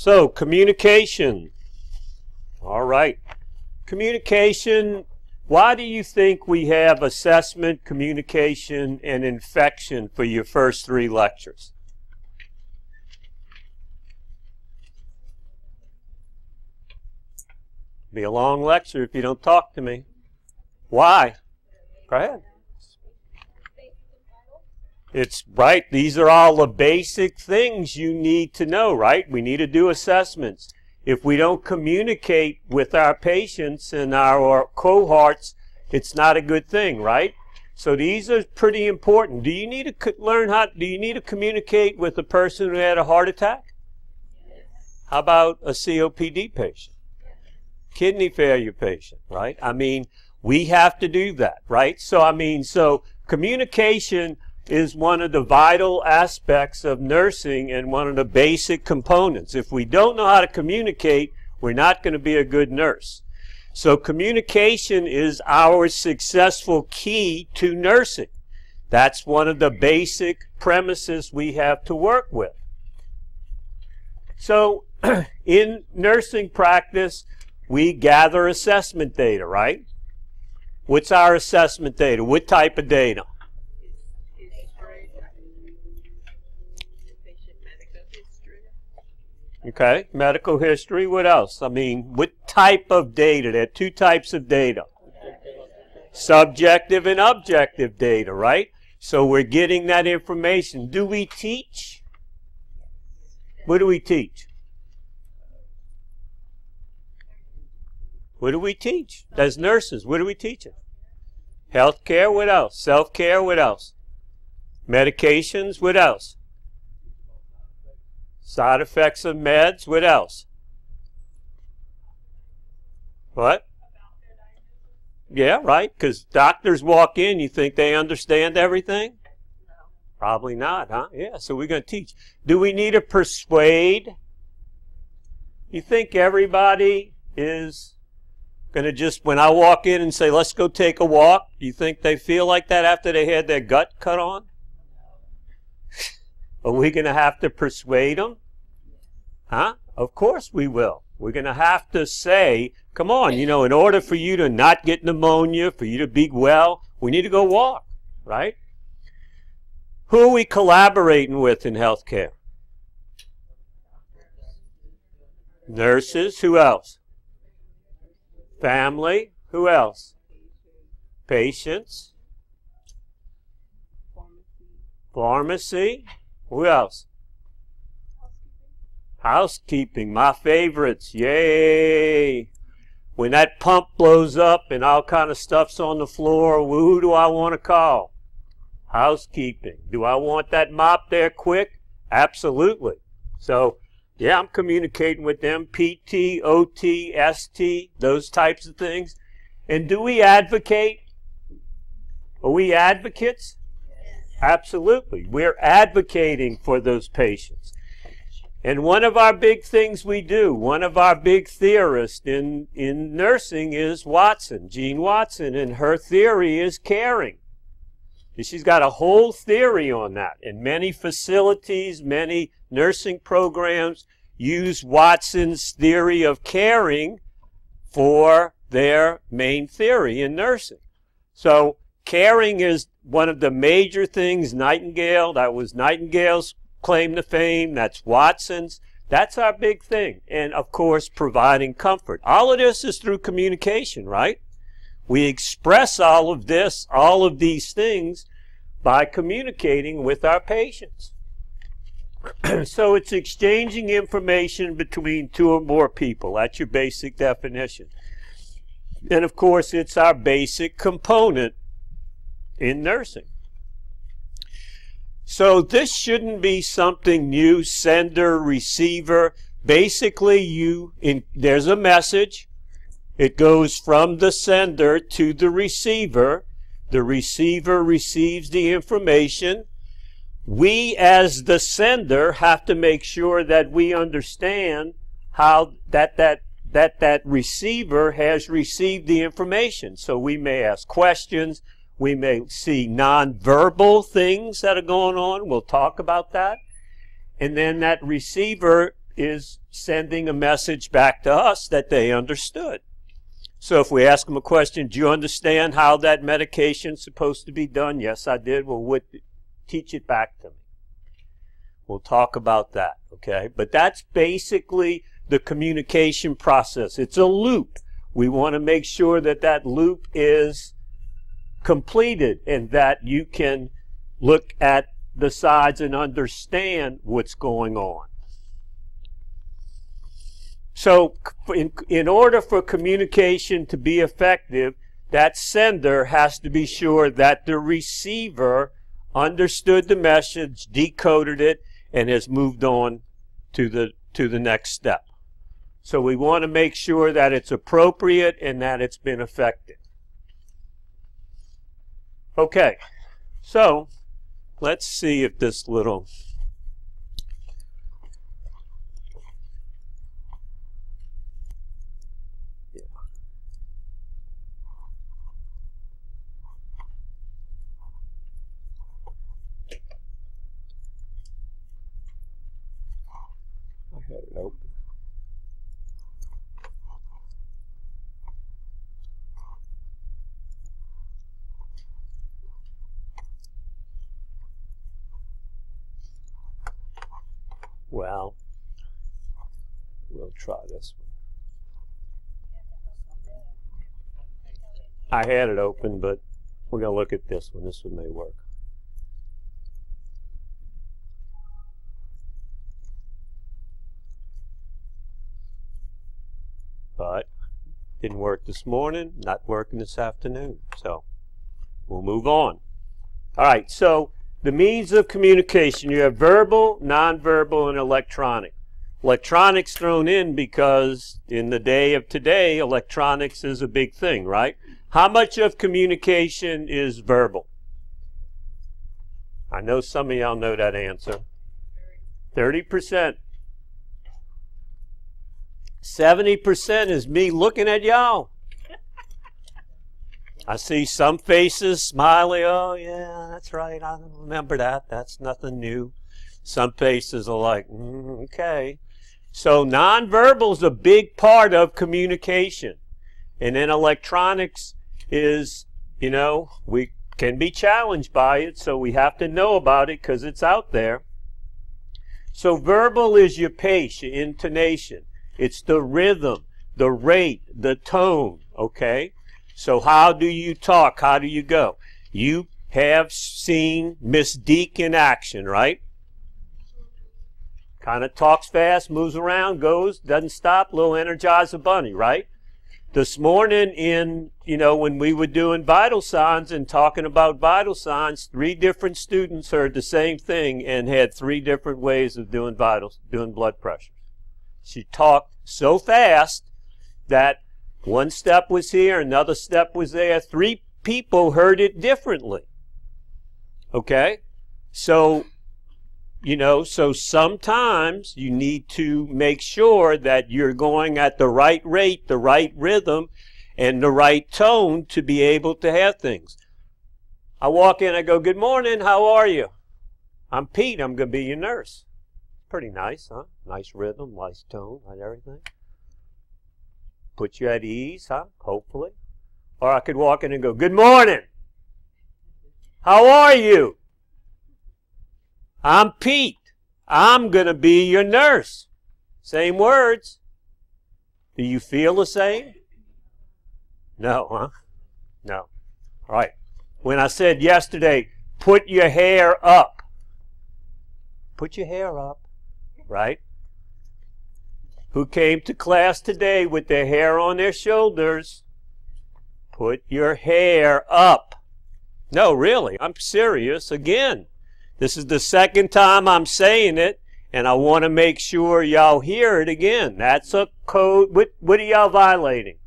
So, communication. All right. Communication. Why do you think we have assessment, communication, and infection for your first 3 lectures? Be a long lecture if you don't talk to me. Why? Go ahead. It's right. These are all the basic things you need to know, right? We need to do assessments. If we don't communicate with our patients and our cohorts, it's not a good thing, right? So these are pretty important. Do you need to do you need to communicate with a person who had a heart attack? How about a COPD patient? Kidney failure patient, right? I mean, we have to do that, right? So communication is one of the vital aspects of nursing and one of the basic components. If we don't know how to communicate, we're not going to be a good nurse. So communication is our successful key to nursing. That's one of the basic premises we have to work with. So in nursing practice, we gather assessment data, right? What's our assessment data? What type of data? Okay, medical history. What else? I mean, what type of data? There are 2 types of data. Subjective and objective data, right? So we're getting that information. Do we teach? What do we teach? What do we teach? As nurses, what are we teaching? Healthcare, what else? Self-care, what else? Medications, what else? Side effects of meds, what else? What? Yeah, right, because doctors walk in, you think they understand everything? Probably not, huh? Yeah, so we're going to teach. Do we need to persuade? You think everybody is going to just, when I walk in and say, let's go take a walk, do you think they feel like that after they had their gut cut on? Are we going to have to persuade them? Huh? Of course we will. We're going to have to say, come on, you know, in order for you to not get pneumonia, for you to be well, we need to go walk, right? Who are we collaborating with in healthcare? Nurses. Who else? Family. Who else? Patients. Pharmacy. Who else? Housekeeping. My favorites. Yay! When that pump blows up and all kind of stuff's on the floor, who do I want to call? Housekeeping. Do I want that mop there quick? Absolutely. So, yeah, I'm communicating with them. PT, OT, ST, those types of things. And do we advocate? Are we advocates? Absolutely. We're advocating for those patients. And one of our big things we do, one of our big theorists in nursing is Watson, Jean Watson, and her theory is caring. She's got a whole theory on that. And many facilities, many nursing programs use Watson's theory of caring for their main theory in nursing. So caring is one of the major things. Nightingale, that was Nightingale's claim to fame. That's Watson's. That's our big thing. And of course, providing comfort. All of this is through communication, right? We express all of this, all of these things by communicating with our patients. So it's exchanging information between 2 or more people. That's your basic definition. And of course, it's our basic component in nursing. So this shouldn't be something new, sender, receiver. Basically, there's a message. It goes from the sender to the receiver. The receiver receives the information. We, as the sender, have to make sure that we understand how that receiver has received the information. So we may ask questions. We may see nonverbal things that are going on. We'll talk about that. And then that receiver is sending a message back to us that they understood. So if we ask them a question, do you understand how that medication's supposed to be done? Yes, I did. Well, teach it back to me. We'll talk about that, okay? But that's basically the communication process. It's a loop. We want to make sure that that loop is completed and that you can look at the sides and understand what's going on. So in order for communication to be effective, that sender has to be sure that the receiver understood the message, decoded it, and has moved on to the next step. So we want to make sure that it's appropriate and that it's been effective. Okay, so let's see if this little I had it open. Well, we'll try this one. I had it open, but we're going to look at this one. This one may work. But didn't work this morning, not working this afternoon. So we'll move on. All right, so the means of communication, you have verbal, nonverbal, and electronic. Electronics thrown in because in the day of today, electronics is a big thing, right? How much of communication is verbal? I know some of y'all know that answer. 30%. 70% is me looking at y'all. I see some faces smiling. Oh, yeah, that's right. I remember that. That's nothing new. Some faces are like, okay. So nonverbal is a big part of communication. And then electronics is, you know, we can be challenged by it, so we have to know about it because it's out there. So verbal is your pace, your intonation. It's the rhythm, the rate, the tone, okay? So how do you talk? How do you go? You have seen Miss Deke in action, right? Kind of talks fast, moves around, goes, doesn't stop, little Energizer Bunny, right? This morning in, you know, when we were doing vital signs and talking about vital signs, 3 different students heard the same thing and had 3 different ways of doing blood pressure. She talked so fast that one step was here, another step was there. 3 people heard it differently. Okay? So, you know, so sometimes you need to make sure that you're going at the right rate, the right rhythm, and the right tone to be able to have things. I walk in, I go, good morning, how are you? I'm Pete, I'm going to be your nurse. Pretty nice, huh? Nice rhythm, nice tone, and everything. Put you at ease, huh? Hopefully. Or I could walk in and go, good morning. How are you? I'm Pete. I'm going to be your nurse. Same words. Do you feel the same? No, huh? No. All right. When I said yesterday, put your hair up. Put your hair up, right? Who came to class today with their hair on their shoulders? Put your hair up. No, really, I'm serious. Again, this is the second time I'm saying it, and I want to make sure y'all hear it again. That's a code. What are y'all violating?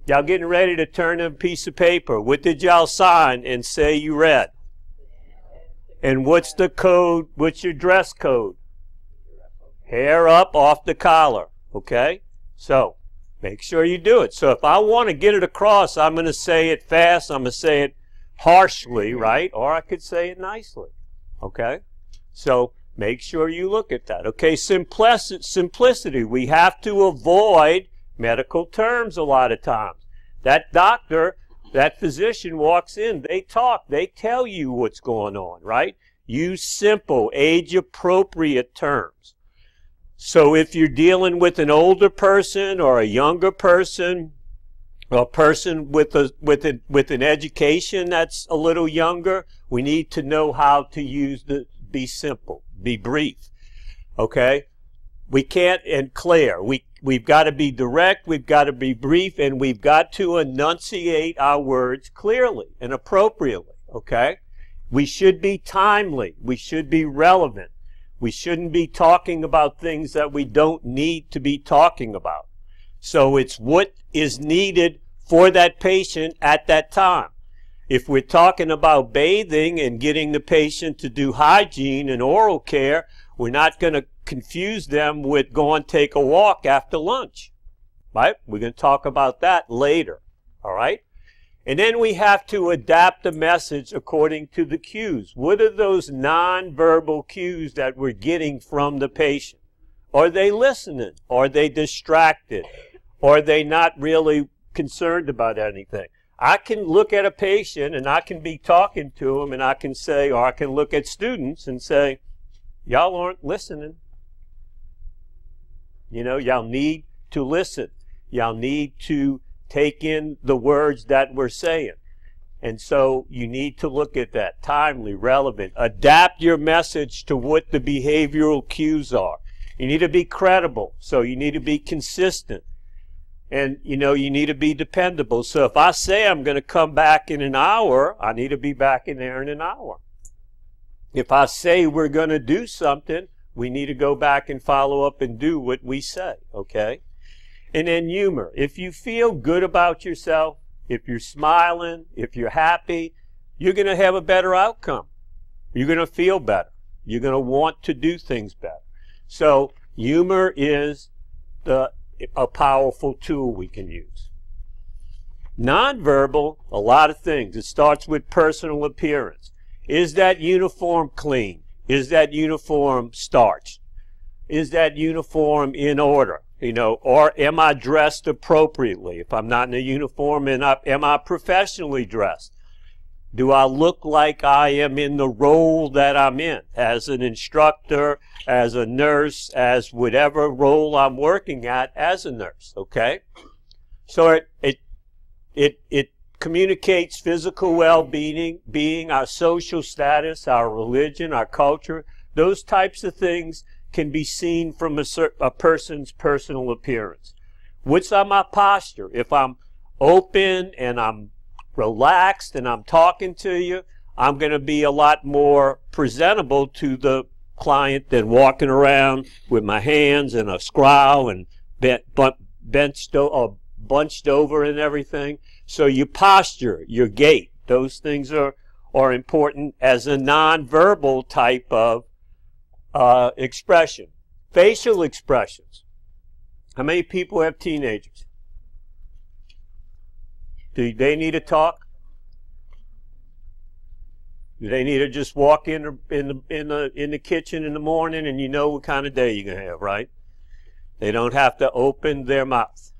Y'all getting ready to turn in a piece of paper. What did y'all sign and say you read? And what's the code? What's your dress code? Hair up off the collar, okay? So, make sure you do it. So if I want to get it across, I'm going to say it fast, I'm going to say it harshly, right? Or I could say it nicely, okay? So Make sure you look at that. Okay, simplicity. We have to avoid medical terms a lot of times. That doctor, that physician walks in, they talk, they tell you what's going on, right? Use simple, age-appropriate terms. So if you're dealing with an older person or a younger person, or a person with an education that's a little younger, we need to know how to be simple, be brief. Okay? We can't, and clear. We've got to be direct, we've got to be brief, and we've got to enunciate our words clearly and appropriately. Okay? We should be timely. We should be relevant. We shouldn't be talking about things that we don't need to be talking about. So it's what is needed for that patient at that time. If we're talking about bathing and getting the patient to do hygiene and oral care, we're not going to confuse them with go and take a walk after lunch. Right? We're going to talk about that later. All right? And then we have to adapt the message according to the cues. What are those nonverbal cues that we're getting from the patient? Are they listening? Are they distracted? Are they not really concerned about anything? I can look at a patient and I can be talking to them and I can say, or I can look at students and say, y'all aren't listening. You know, y'all need to listen. Y'all need to take in the words that we're saying. And so you need to look at that. Timely, relevant. Adapt your message to what the behavioral cues are. You need to be credible. So you need to be consistent. And, you know, you need to be dependable. So if I say I'm going to come back in an hour, I need to be back in there in an hour. If I say we're going to do something, we need to go back and follow up and do what we say, okay? And then humor. If you feel good about yourself, if you're smiling, if you're happy, you're going to have a better outcome. You're going to feel better. You're going to want to do things better. So humor is a powerful tool we can use. Nonverbal, a lot of things. It starts with personal appearance. Is that uniform clean? Is that uniform starched? Is that uniform in order? You know, or am I dressed appropriately? If I'm not in a uniform, am I professionally dressed? Do I look like I am in the role that I'm in as an instructor, as a nurse, as whatever role I'm working at as a nurse, okay? So it communicates physical well-being, our social status, our religion, our culture. Those types of things can be seen from a person's personal appearance. What's on my posture? If I'm open and I'm relaxed and I'm talking to you, I'm going to be a lot more presentable to the client than walking around with my hands in a scowl and bunched over and everything. So your posture, your gait, those things are important as a nonverbal type of expression. Facial expressions. How many people have teenagers? Do they need to talk? Do they need to just walk in the kitchen in the morning and you know what kind of day you're gonna have, right? They don't have to open their mouth.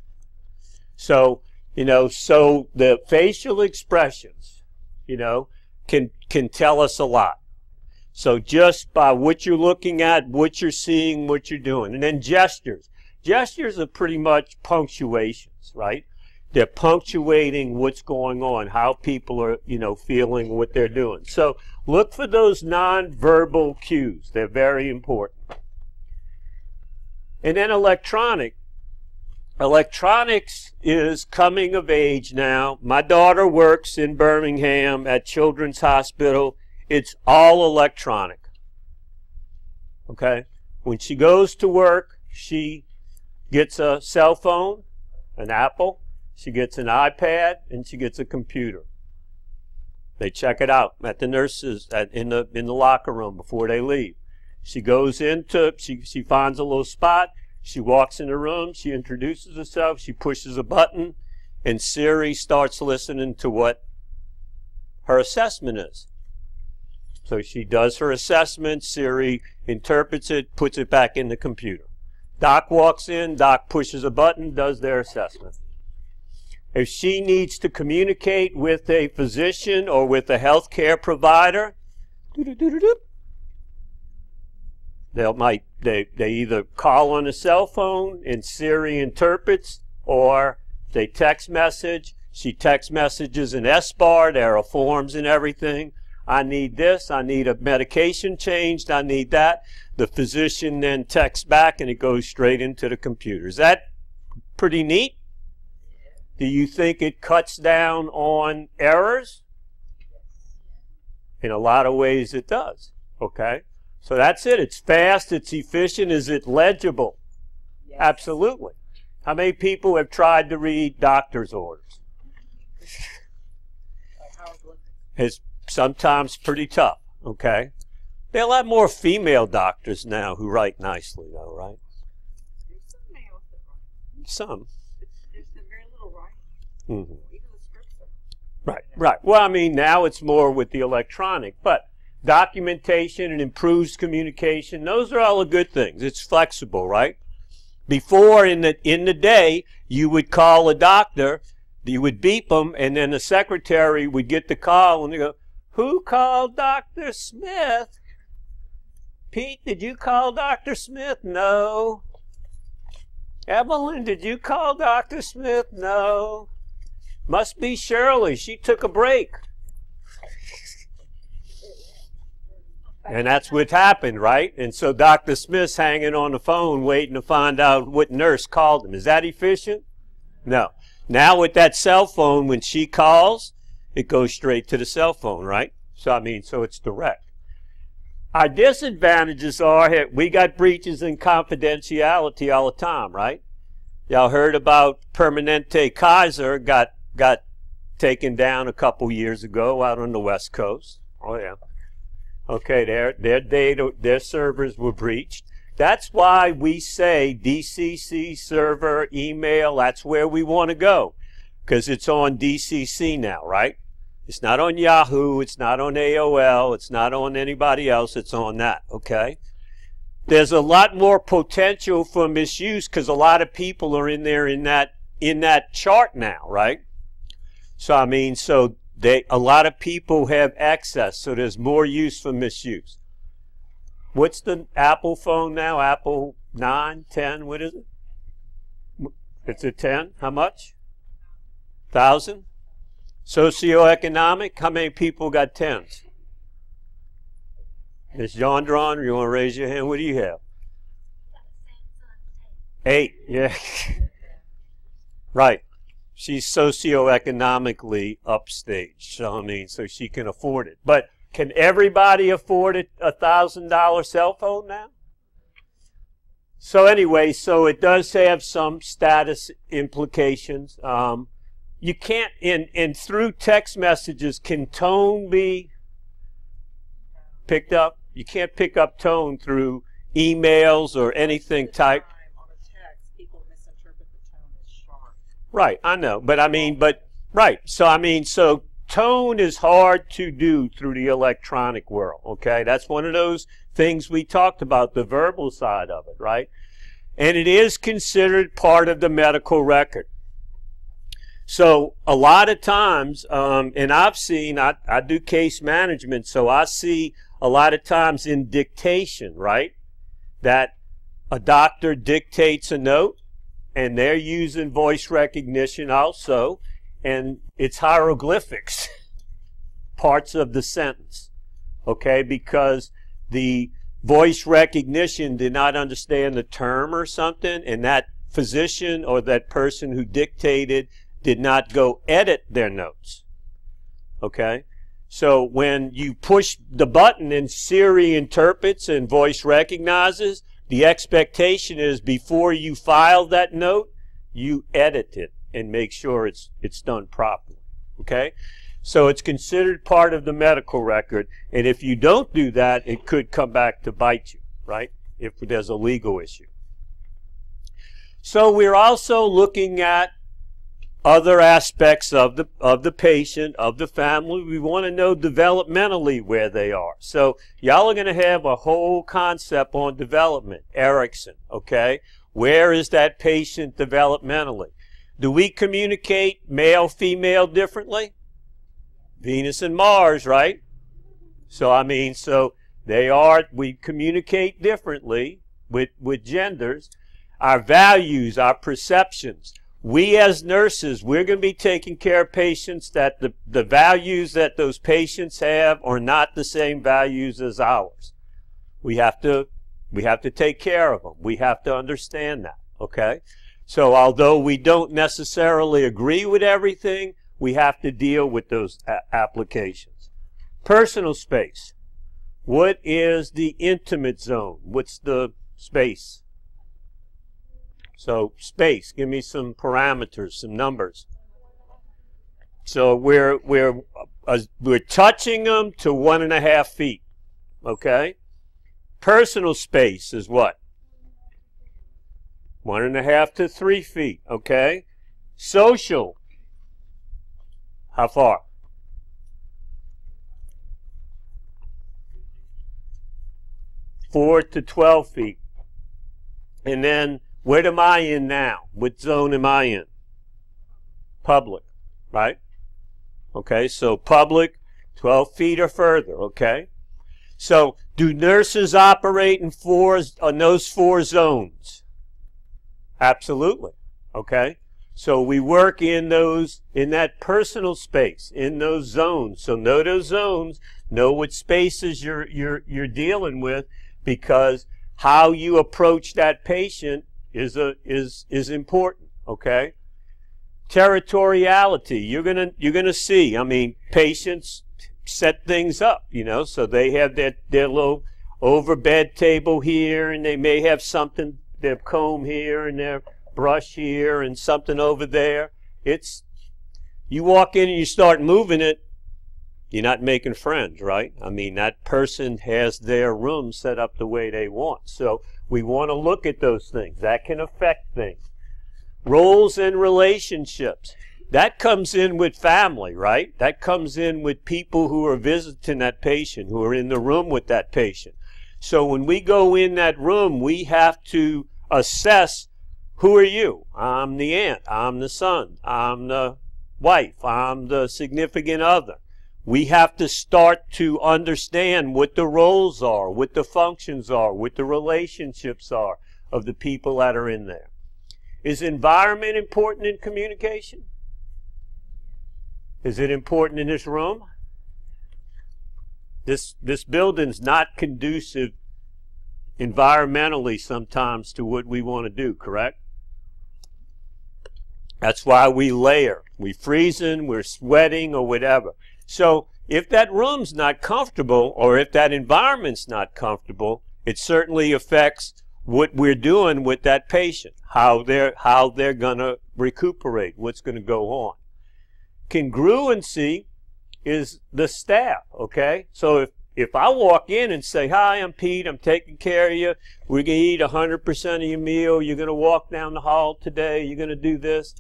So, you know, so the facial expressions, you know, can tell us a lot. So just by what you're looking at, what you're seeing, what you're doing. And then gestures. Gestures are pretty much punctuations, right? They're punctuating what's going on, how people are, you know, feeling, what they're doing. So look for those nonverbal cues. They're very important. And then electronics is coming of age now. My daughter works in Birmingham at Children's Hospital. It's all electronic. Okay? When she goes to work, she gets a cell phone, an Apple, she gets an iPad, and she gets a computer. They check it out at the nurses in the locker room before they leave. She goes into, she finds a little spot, she walks in the room, she introduces herself, she pushes a button, and Siri starts listening to what her assessment is. So she does her assessment, Siri interprets it, puts it back in the computer. Doc walks in, Doc pushes a button, does their assessment. If she needs to communicate with a physician or with a healthcare provider, they either call on a cell phone and Siri interprets, or they text message. She text messages in SBAR, there are forms and everything. I need this, I need a medication changed, I need that. The physician then texts back and it goes straight into the computer. Is that pretty neat? Do you think it cuts down on errors? In a lot of ways it does. Okay? So that's it. It's fast, it's efficient. Is it legible? Yes. Absolutely. How many people have tried to read doctor's orders? It's sometimes pretty tough. Okay? There are a lot more female doctors now who write nicely, though, right? There's some males that write. Some. There's very little writing. Mm-hmm. Even the scripts are. Right, right. Well, I mean, now it's more with the electronic, but documentation and improves communication, those are all the good things. It's flexible, right? Before, in the day, you would call a doctor, you would beep them, and then the secretary would get the call, and they go, "Who called Dr. Smith? Pete, did you call Dr. Smith?" "No." "Evelyn, did you call Dr. Smith?" "No." "Must be Shirley. She took a break." And that's what happened, right? And so Dr. Smith's hanging on the phone waiting to find out what nurse called him. Is that efficient? No. Now with that cell phone, when she calls, it goes straight to the cell phone, right? So, I mean, so it's direct. Our disadvantages are we got breaches in confidentiality all the time, right? Y'all heard about Permanente Kaiser got taken down a couple years ago out on the West Coast. Oh, yeah. Okay, their data, their servers were breached. That's why we say DCC server, email, that's where we want to go. Because it's on DCC now, right? It's not on Yahoo, it's not on AOL, it's not on anybody else, it's on that, okay? There's a lot more potential for misuse because a lot of people are in there in that chart now, right? So, I mean, so a lot of people have access, so there's more use for misuse. What's the Apple phone now? Apple 9, 10, what is it? It's a 10? How much? 1,000? Socioeconomic? How many people got 10s? Miss Yondron, you want to raise your hand? What do you have? 8, yeah. Right. She's socioeconomically upstage, so I mean, so she can afford it. But can everybody afford a $1,000 cell phone now? So anyway, so it does have some status implications. You can't, and through text messages, can tone be picked up? You can't pick up tone through emails or anything typed. Right, I know, but I mean, right. So I mean, so tone is hard to do through the electronic world, okay? That's one of those things we talked about, the verbal side of it, right? And it is considered part of the medical record. So a lot of times, and I've seen, I do case management, so I see a lot of times in dictation, right, that a doctor dictates a note, and they're using voice recognition also, and it's hieroglyphics, parts of the sentence, okay, because the voice recognition did not understand the term or something, and that physician or that person who dictated did not go edit their notes, okay? So when you push the button and Siri interprets and voice recognizes, the expectation is before you file that note, you edit it and make sure it's done properly, okay? So it's considered part of the medical record, and if you don't do that, it could come back to bite you, right, if there's a legal issue. So we're also looking at other aspects of the patient, of the family. We want to know developmentally where they are. So y'all are going to have a whole concept on development, Erickson, okay? Where is that patient developmentally? Do we communicate male, female differently? Venus and Mars, right? So, I mean, so we communicate differently with genders. Our values, our perceptions. We as nurses, we're going to be taking care of patients that the values that those patients have are not the same values as ours. We have to take care of them. We have to understand that, okay? So although we don't necessarily agree with everything, we have to deal with those applications. Personal space. What is the intimate zone? What's the space? So space, give me some parameters, some numbers. So we're touching them to 1.5 feet, okay? Personal space is what? 1.5 to 3 feet, okay? Social, how far? Four to 12 feet. And then what am I in now? What zone am I in? Public, right? Okay, so public, 12 feet or further, okay? So do nurses operate in those 4 zones? Absolutely, okay? So we work in that personal space, in those zones. So know those zones, know what spaces you're dealing with, because how you approach that patient is important, okay? Territoriality, you're gonna see. I mean, patients set things up, you know, so they have their little over bed table here, and they may have something, their comb here and their brush here and something over there. You walk in and you start moving it, you're not making friends, right? I mean, that person has their room set up the way they want. So we want to look at those things. That can affect things. Roles and relationships. That comes in with family, right? That comes in with people who are visiting that patient, who are in the room with that patient. So when we go in that room, we have to assess, who are you? I'm the aunt. I'm the son. I'm the wife. I'm the significant other. We have to start to understand what the roles are, what the functions are, what the relationships are of the people that are in there. Is environment important in communication? Is it important in this room? This building's not conducive environmentally sometimes to what we want to do, correct? That's why we layer. We're freezing, we're sweating, or whatever. So if that room's not comfortable, or if that environment's not comfortable, it certainly affects what we're doing with that patient, how they're going to recuperate, what's going to go on. Congruency is the staff, okay? So if I walk in and say, hi, I'm Pete, I'm taking care of you, we're going to eat 100% of your meal, you're going to walk down the hall today, you're going to do this,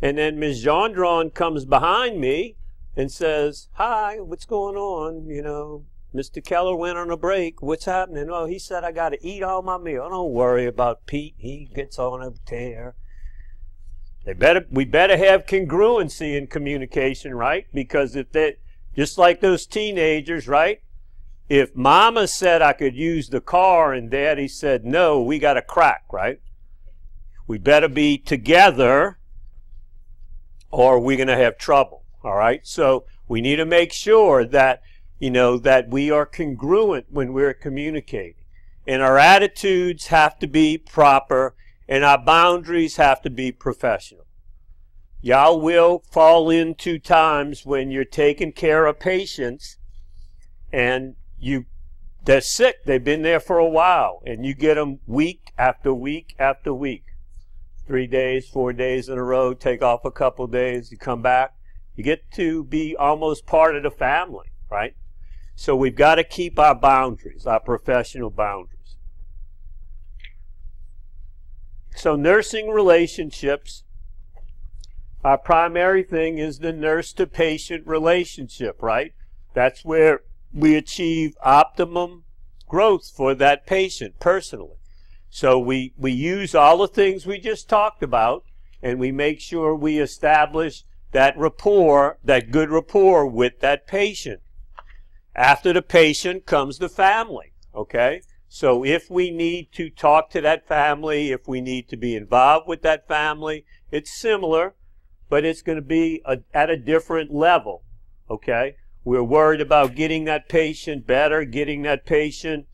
and then Ms. Gendron comes behind me and says, hi, what's going on? You know, Mr. Keller went on a break. What's happening? Oh, he said I got to eat all my meal. Don't worry about Pete. He gets on a tear. We better have congruency in communication, right? Because just like those teenagers, right? If Mama said I could use the car and Daddy said no, we got a crack, right? We better be together or we're going to have trouble. All right, so we need to make sure that, you know, that we are congruent when we're communicating. And our attitudes have to be proper, and our boundaries have to be professional. Y'all will fall into times when you're taking care of patients and they're sick, they've been there for a while, and you get them week after week after week. 3 days, 4 days in a row, take off a couple days, you come back. You get to be almost part of the family, right? So we've got to keep our boundaries, our professional boundaries. So nursing relationships our primary thing is the nurse-to-patient relationship, right? That's where we achieve optimum growth for that patient personally. So we use all the things we just talked about, and we make sure we establish that rapport, that good rapport with that patient. After the patient comes the family, okay? So if we need to talk to that family, if we need to be involved with that family, it's similar, but it's going to be at a different level, okay? We're worried about getting that patient better, getting that patient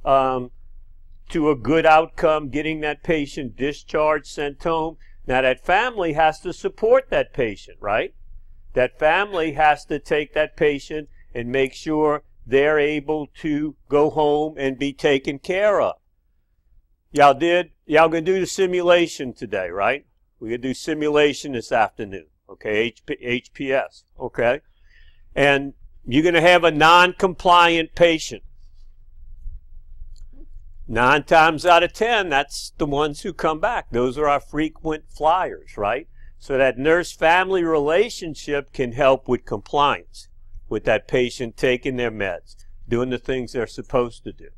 to a good outcome, getting that patient discharged, sent home. Now that family has to support that patient, right? That family has to take that patient and make sure they're able to go home and be taken care of. Y'all gonna do the simulation today, right? We're gonna do simulation this afternoon, okay? HPS, okay? And you're gonna have a non-compliant patient. 9 times out of 10, that's the ones who come back. Those are our frequent flyers, right? So that nurse-family relationship can help with compliance, with that patient taking their meds, doing the things they're supposed to do.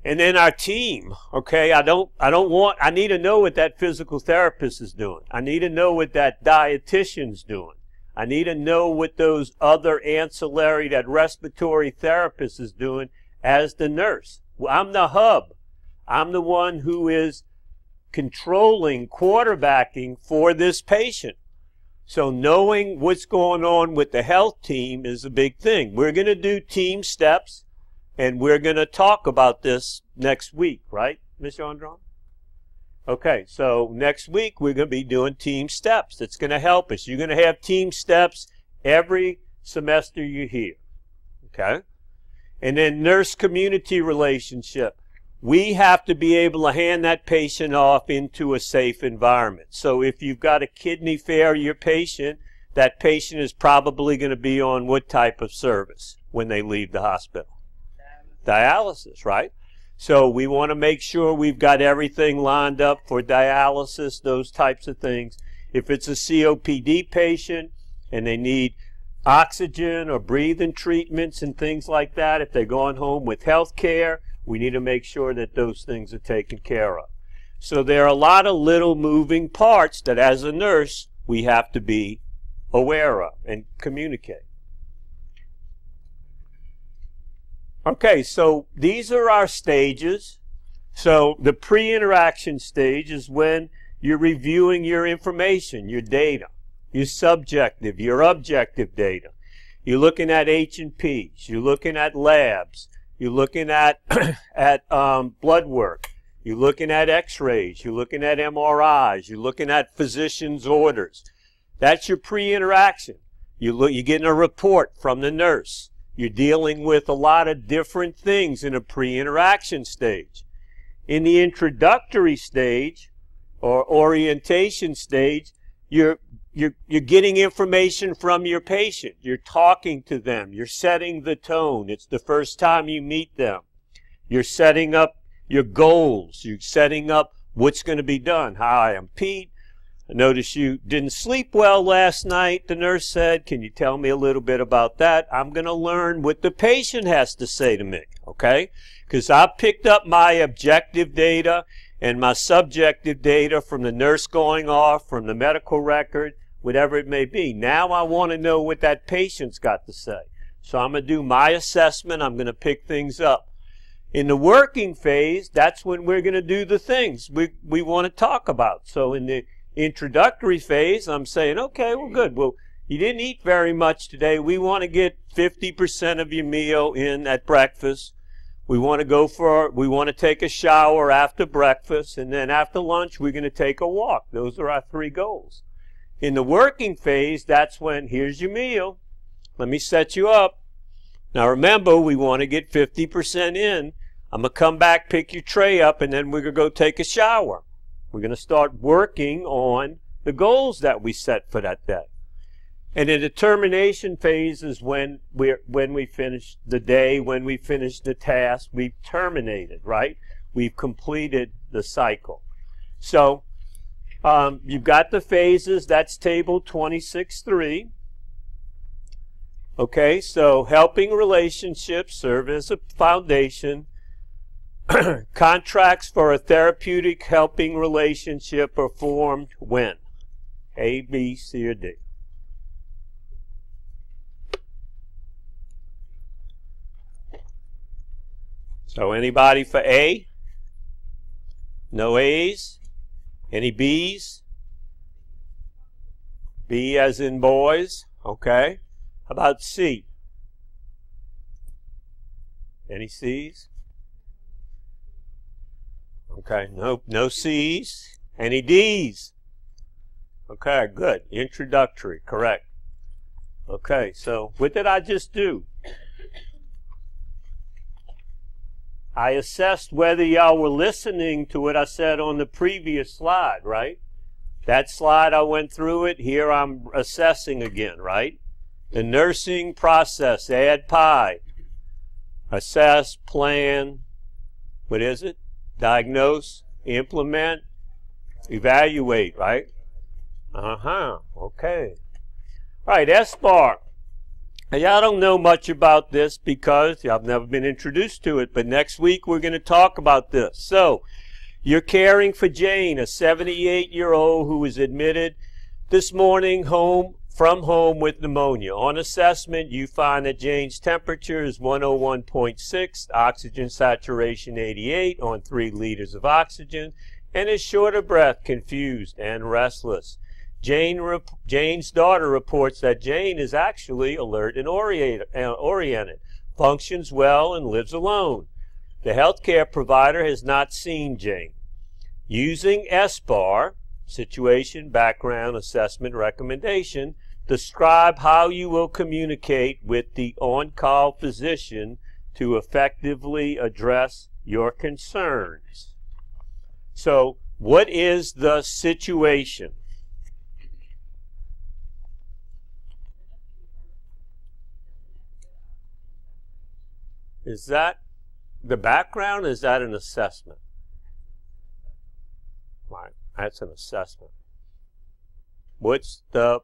And then our team, okay, I need to know what that physical therapist is doing. I need to know what that dietitian's doing. I need to know what those other ancillary, that respiratory therapist is doing as the nurse. I'm the hub. I'm the one who is controlling, quarterbacking for this patient. So knowing what's going on with the health team is a big thing. We're going to do team steps, and we're going to talk about this next week, right, Ms. Andron? Okay, so next week we're going to be doing team steps. That's going to help us. You're going to have team steps every semester you're here, okay? And then nurse-community relationship. We have to be able to hand that patient off into a safe environment. So if you've got a kidney failure patient, that patient is probably going to be on what type of service when they leave the hospital? Dialysis, right? So we want to make sure we've got everything lined up for dialysis, those types of things. If it's a COPD patient and they need oxygen or breathing treatments and things like that, if they're going home with health care, we need to make sure that those things are taken care of. So there are a lot of little moving parts that as a nurse we have to be aware of and communicate. Okay, so these are our stages. So the pre-interaction stage is when you're reviewing your information, your data, your subjective, your objective data. You're looking at H&Ps, you're looking at labs, you're looking at blood work, you're looking at x-rays, you're looking at MRIs, you're looking at physician's orders. That's your pre-interaction. You're getting a report from the nurse. You're dealing with a lot of different things in a pre-interaction stage. In the introductory stage or orientation stage, you're getting information from your patient. You're talking to them. You're setting the tone. It's the first time you meet them. You're setting up your goals. You're setting up what's going to be done. Hi, I'm Pete. I noticed you didn't sleep well last night, the nurse said. Can you tell me a little bit about that? I'm going to learn what the patient has to say to me, okay? Because I picked up my objective data and my subjective data from the nurse going off, from the medical record, whatever it may be. Now I want to know what that patient's got to say. So I'm going to do my assessment. I'm going to pick things up. In the working phase, that's when we're going to do the things we want to talk about. So in the introductory phase, I'm saying, okay, well, good. Well, you didn't eat very much today. We want to get 50% of your meal in at breakfast. We want to take a shower after breakfast, and then after lunch, we're going to take a walk. Those are our 3 goals. In the working phase, that's when, here's your meal. Let me set you up. Now remember, we want to get 50% in. I'm going to come back, pick your tray up, and then we're going to go take a shower. We're going to start working on the goals that we set for that day. And the determination phase is when we finish the day, when we finish the task, we've terminated, right? We've completed the cycle. So You've got the phases. That's table 26.3. Okay, so helping relationships serve as a foundation. Contracts for a therapeutic helping relationship are formed when? A, B, C, or D. So anybody for A? No A's? Any B's? B as in boys? Okay. How about C? Any C's? Okay, no C's. Any D's? Okay, good. Introductory, correct. Okay, so what did I just do? I assessed whether y'all were listening to what I said on the previous slide, right? That slide, I went through it. Here I'm assessing again, right? The nursing process, add pi. Assess, plan, what is it? Diagnose, implement, evaluate, right? Okay. All right, SBAR. Now, y'all don't know much about this because y'all have never been introduced to it, but next week we're going to talk about this. So, you're caring for Jane, a 78-year-old who was admitted this morning from home with pneumonia. On assessment, you find that Jane's temperature is 101.6, oxygen saturation 88 on 3 liters of oxygen, and is short of breath, confused, and restless. Jane's daughter reports that Jane is actually alert and oriented, functions well, and lives alone. The healthcare provider has not seen Jane. Using SBAR, situation, background, assessment, recommendation, describe how you will communicate with the on-call physician to effectively address your concerns. So, what is the situation? Is that the background? Is that an assessment? Right, that's an assessment. What's the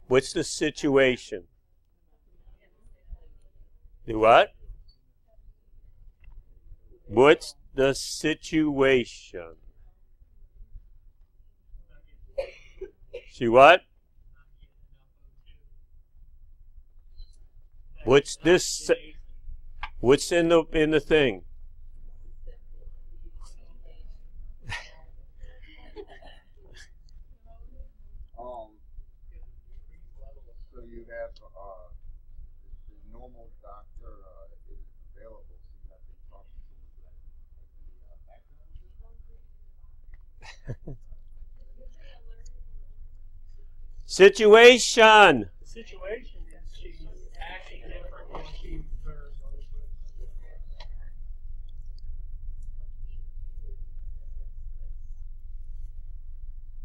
situation? The what? What's the situation? See what? What's this? What's in the thing? So you have the normal doctor is available, so you have to talk to Situation. The situation is she's acting different when she first.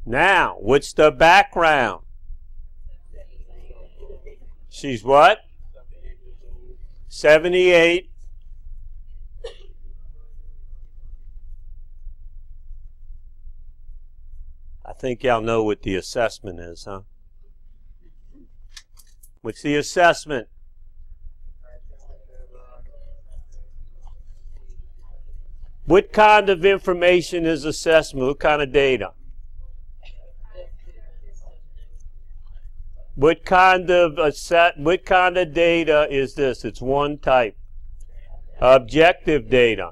Now, what's the background? She's what? 78. I think y'all know what the assessment is, huh? What's the assessment? What kind of information is assessment? What kind of data? What kind of data is this? It's one type. Objective data.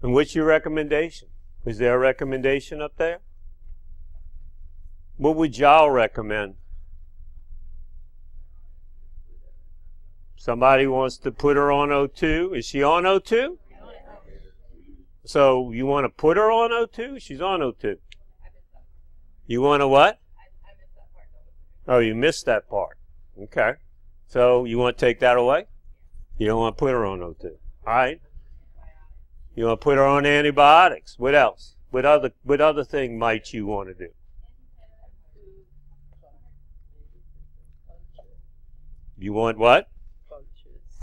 And what's your recommendation? Is there a recommendation up there? What would y'all recommend? Somebody wants to put her on O2. Is she on O2? So you want to put her on O2? She's on O2. You want to what? Oh, you missed that part. Okay. So you want to take that away? You don't want to put her on O2. All right. You want to put her on antibiotics. What else? What other thing might you want to do? You want what?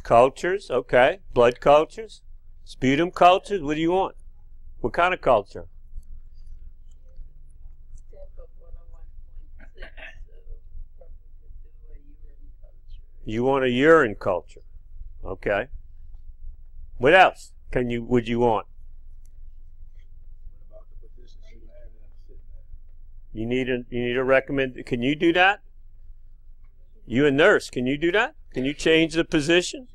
Cultures. Okay. Blood cultures. Sputum cultures? What do you want? What kind of culture? You want a urine culture. Okay. What else would you want? You need a recommend. Can you do that? You a nurse, can you do that? Can you change the position?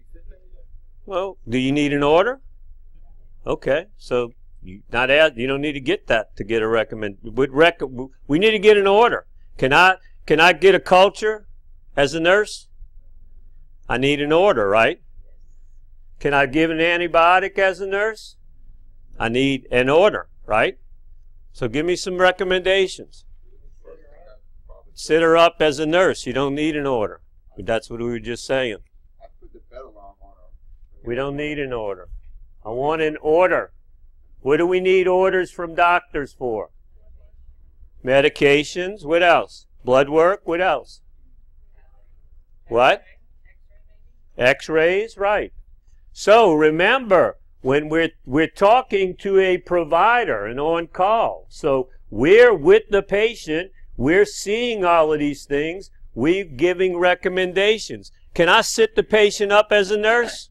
Well, do you need an order? Okay, so you don't need to get that to get a recommend. We need to get an order. Can I get a culture as a nurse? I need an order, right? Can I give an antibiotic as a nurse? I need an order, right? So give me some recommendations. Sit her up as a nurse. You don't need an order. That's what we were just saying. I put the bed alarm on her. We don't need an order. I want an order. What do we need orders from doctors for? Medications. What else? Blood work. What else? What? X-rays. Right. So remember, when we're talking to a provider and on call, so we're with the patient, we're seeing all of these things, we're giving recommendations. Can I sit the patient up as a nurse?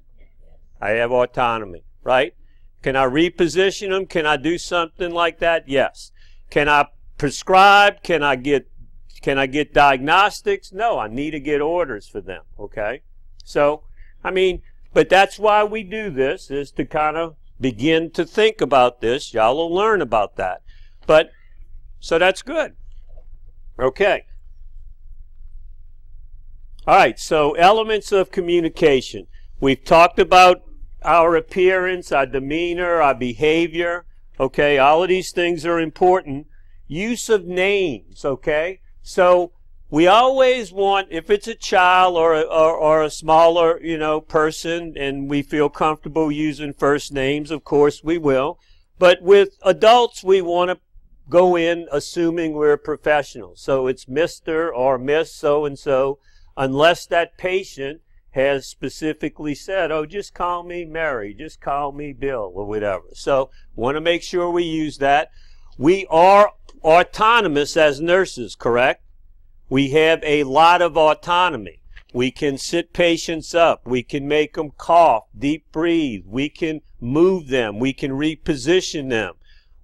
I have autonomy, right? Can I reposition them? Can I do something like that? Yes. Can I prescribe? Can I get diagnostics? No, I need to get orders for them, okay? So, I mean, but that's why we do this, is to kind of begin to think about this. Y'all will learn about that. But, so that's good. Okay. All right, so elements of communication. We've talked about our appearance, our demeanor, our behavior. Okay, all of these things are important. Use of names, okay? So we always want, if it's a child or a smaller, person, and we feel comfortable using first names, of course we will. But with adults, we want to go in assuming we're professionals. So it's Mr. or Miss so-and-so, unless that patient has specifically said, oh, just call me Mary, just call me Bill, or whatever. So want to make sure we use that. We are autonomous as nurses, correct? We have a lot of autonomy. We can sit patients up. We can make them cough, deep breathe. We can move them. We can reposition them.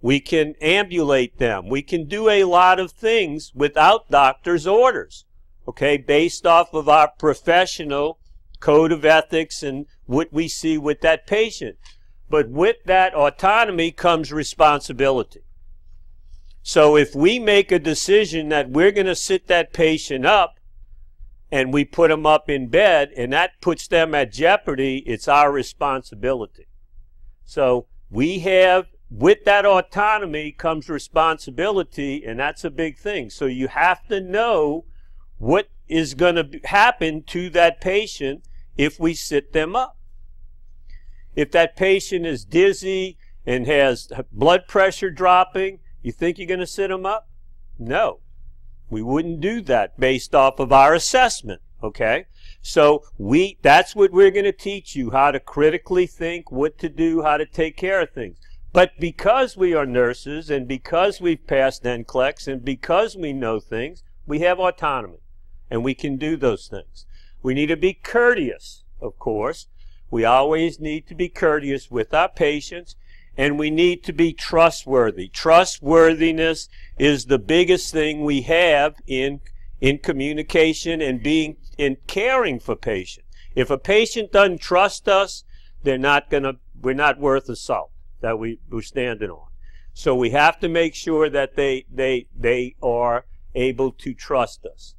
We can ambulate them. We can do a lot of things without doctor's orders, okay, based off of our professional code of ethics and what we see with that patient. But with that autonomy comes responsibility. So if we make a decision that we're going to sit that patient up and we put them up in bed and that puts them at jeopardy, it's our responsibility. So we have, with that autonomy comes responsibility, and that's a big thing. So you have to know what is going to happen to that patient if we sit them up. If that patient is dizzy and has blood pressure dropping, you think you're going to sit them up? No. We wouldn't do that based off of our assessment, okay? So that's what we're going to teach you, how to critically think, what to do, how to take care of things. But because we are nurses and because we've passed NCLEX and because we know things, we have autonomy and we can do those things. We need to be courteous, of course. We always need to be courteous with our patients, and we need to be trustworthy. Trustworthiness is the biggest thing we have in communication and in caring for patients. If a patient doesn't trust us, we're not worth the salt that we're standing on. So we have to make sure that they are able to trust us.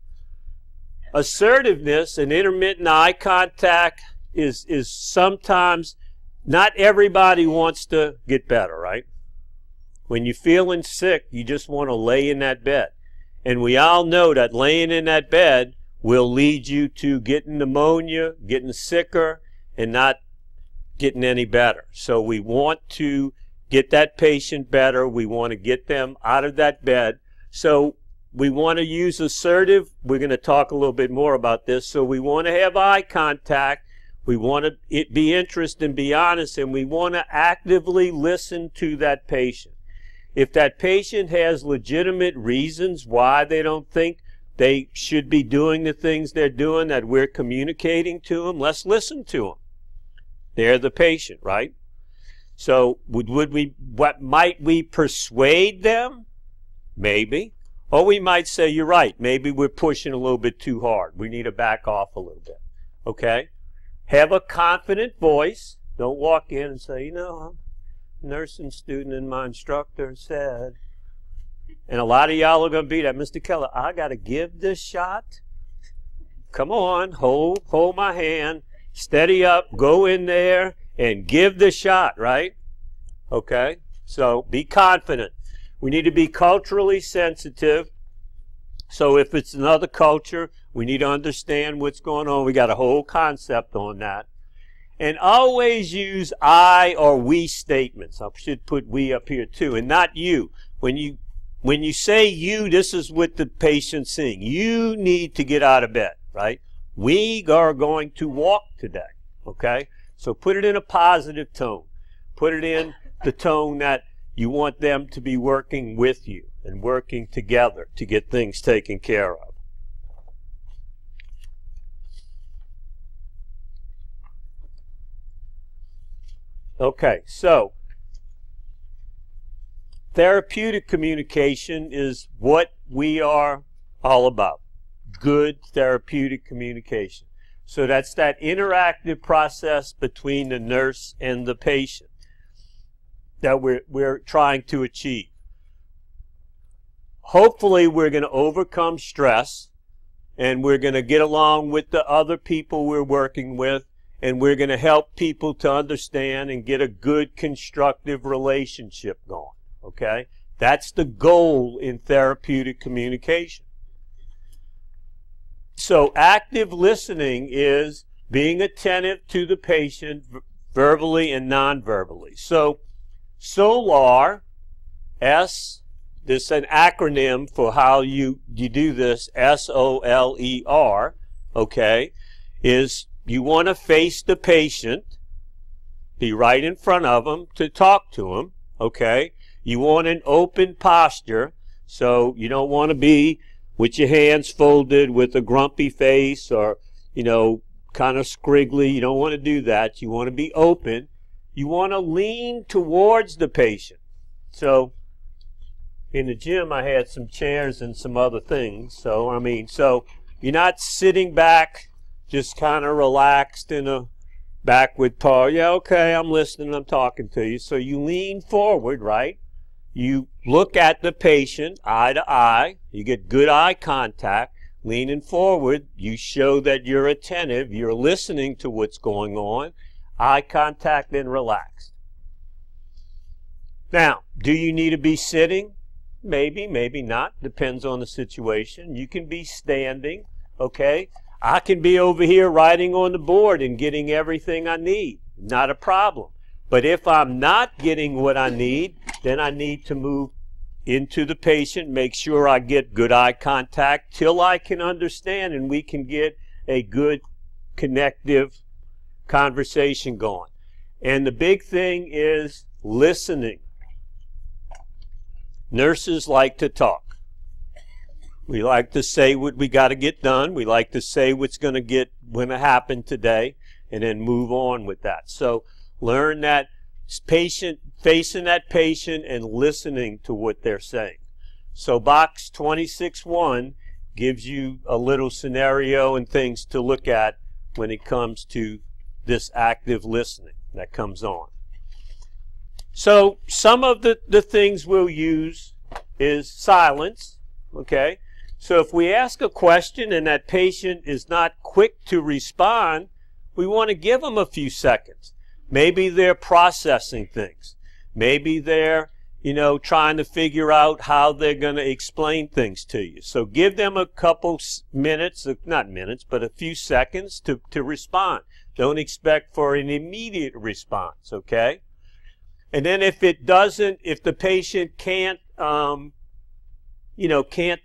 Assertiveness and intermittent eye contact is sometimes, not everybody wants to get better, right? When you're feeling sick, you just want to lay in that bed. And we all know that laying in that bed will lead you to getting pneumonia, getting sicker, and not getting any better. So we want to get that patient better. We want to get them out of that bed. So we want to use assertive. We're going to talk a little bit more about this. So we want to have eye contact. We want to be interested and be honest, and we want to actively listen to that patient. If that patient has legitimate reasons why they don't think they should be doing the things they're doing that we're communicating to them, let's listen to them. They're the patient, right? So might we persuade them? Maybe. Or we might say, you're right, maybe we're pushing a little bit too hard. We need to back off a little bit. Okay? Have a confident voice. Don't walk in and say, I'm a nursing student and my instructor said. And a lot of y'all are going to be that, Mr. Keller, I got to give this shot? Come on, hold my hand, steady up, go in there, and give the shot, right? Okay? So be confident. We need to be culturally sensitive. So if it's another culture, we need to understand what's going on. We got a whole concept on that. And always use I or we statements. I should put we up here too, and not you. When you say you, this is what the patient's saying. You need to get out of bed, right? We are going to walk today, okay? So put it in a positive tone. Put it in the tone that you want them to be working with you and working together to get things taken care of. Okay, so therapeutic communication is what we are all about. Good therapeutic communication. So that's that interactive process between the nurse and the patient that we're trying to achieve. Hopefully we're going to overcome stress and we're going to get along with the other people we're working with, and we're going to help people to understand and get a good constructive relationship going. Okay? That's the goal in therapeutic communication. So active listening is being attentive to the patient verbally and non-verbally. So SOLAR, this is an acronym for how you do this, S-O-L-E-R, okay, is you want to face the patient, be right in front of them to talk to them, okay? You want an open posture, so you don't want to be with your hands folded with a grumpy face or, kind of scriggly. You don't want to do that. You want to be open. You want to lean towards the patient. So in the gym, I had some chairs and some other things. So you're not sitting back, just kind of relaxed in a backward pose. Yeah, okay, I'm listening, I'm talking to you. So you lean forward, right? You look at the patient, eye to eye. You get good eye contact. Leaning forward, you show that you're attentive, you're listening to what's going on. Eye contact and relaxed. Now, do you need to be sitting? Maybe, maybe not. Depends on the situation. You can be standing, okay? I can be over here writing on the board and getting everything I need. Not a problem. But if I'm not getting what I need, then I need to move into the patient, make sure I get good eye contact till I can understand and we can get a good connective conversation going. And the big thing is listening. Nurses like to talk. We like to say what we got to get done. We like to say what's going to happen today and then move on with that. So learn that patient, facing that patient and listening to what they're saying. So box 26-1 gives you a little scenario and things to look at when it comes to this active listening that comes on. So some of the things we'll use is silence, okay? So if we ask a question and that patient is not quick to respond, we want to give them a few seconds. Maybe they're processing things. Maybe they're, trying to figure out how they're going to explain things to you. So give them a couple minutes, not minutes, but a few seconds to respond. Don't expect for an immediate response, okay? And then if the patient can't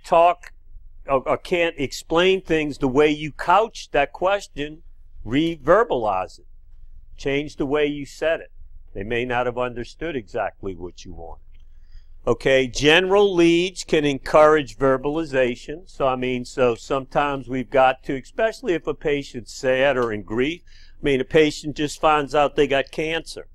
talk or can't explain things the way you couched that question, Re-verbalize it. Change the way you said it. They may not have understood exactly what you want. Okay, general leads can encourage verbalization. So sometimes we've got to, especially if a patient's sad or in grief. I mean, a patient just finds out they got cancer.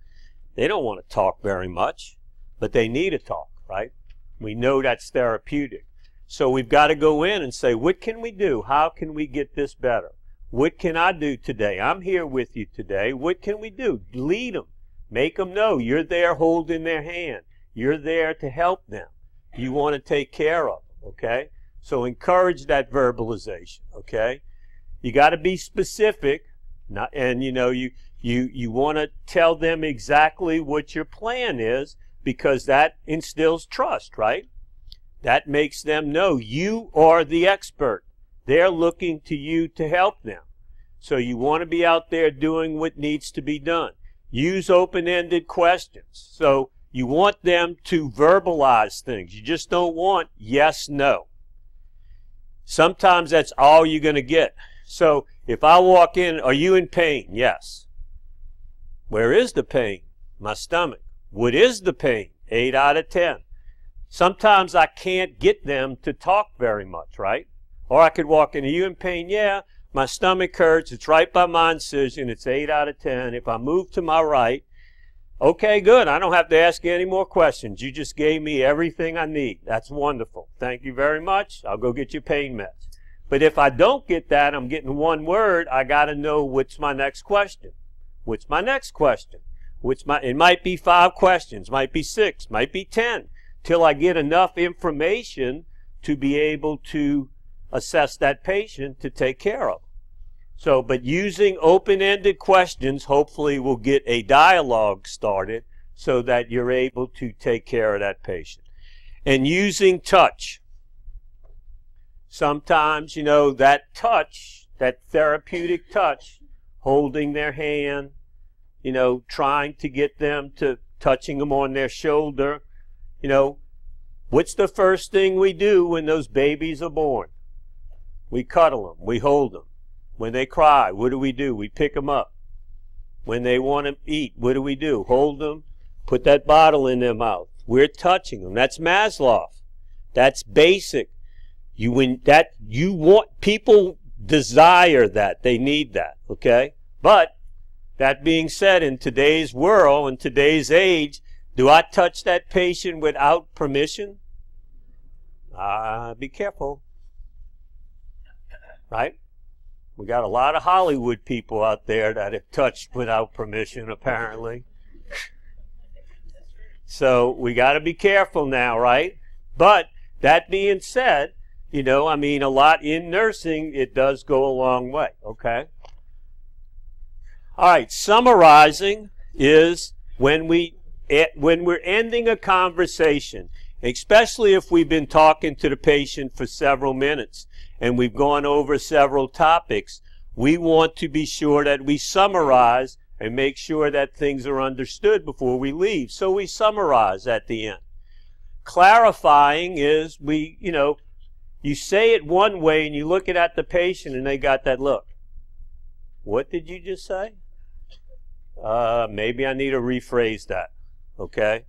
They don't want to talk very much, but they need to talk, right? We know that's therapeutic. So we've got to go in and say, what can we do? How can we get this better? What can I do today? I'm here with you today. What can we do? Lead them. Make them know you're there holding their hand. You're there to help them. You want to take care of them, okay? So encourage that verbalization, okay? You got to be specific, and you want to tell them exactly what your plan is, because that instills trust, right? That makes them know you are the expert. They're looking to you to help them. So you want to be out there doing what needs to be done. Use open-ended questions. So you want them to verbalize things. You just don't want yes, no. Sometimes that's all you're going to get. So if I walk in, are you in pain? Yes. Where is the pain? My stomach. What is the pain? 8 out of 10. Sometimes I can't get them to talk very much, right? Or I could walk in, are you in pain? Yeah, my stomach hurts. It's right by my incision. It's 8 out of 10. If I move to my right, okay, good. I don't have to ask you any more questions. You just gave me everything I need. That's wonderful. Thank you very much. I'll go get your pain meds. But if I don't get that, I'm getting one word. I got to know what's my next question. What's my next question? It might be 5 questions, might be 6, might be 10, till I get enough information to be able to assess that patient to take care of. So, but using open-ended questions hopefully will get a dialogue started so that you're able to take care of that patient. And using touch. Sometimes, that touch, that therapeutic touch, holding their hand, trying to get them to touching them on their shoulder. What's the first thing we do when those babies are born? We cuddle them. We hold them. When they cry, what do? We pick them up. When they want to eat, what do? Hold them, put that bottle in their mouth. We're touching them. That's Maslow. That's basic. People desire that. They need that, okay? But that being said, in today's world, in today's age, do I touch that patient without permission? Be careful. Right? We got a lot of Hollywood people out there that have touched without permission, apparently. So we got to be careful now, right? But that being said, a lot in nursing, it does go a long way, okay? All right, summarizing is when we're ending a conversation, especially if we've been talking to the patient for several minutes and we've gone over several topics, we want to be sure that we summarize and make sure that things are understood before we leave. So we summarize at the end. Clarifying is you say it one way and you look at the patient and they got that look. What did you just say? Maybe I need to rephrase that. Okay?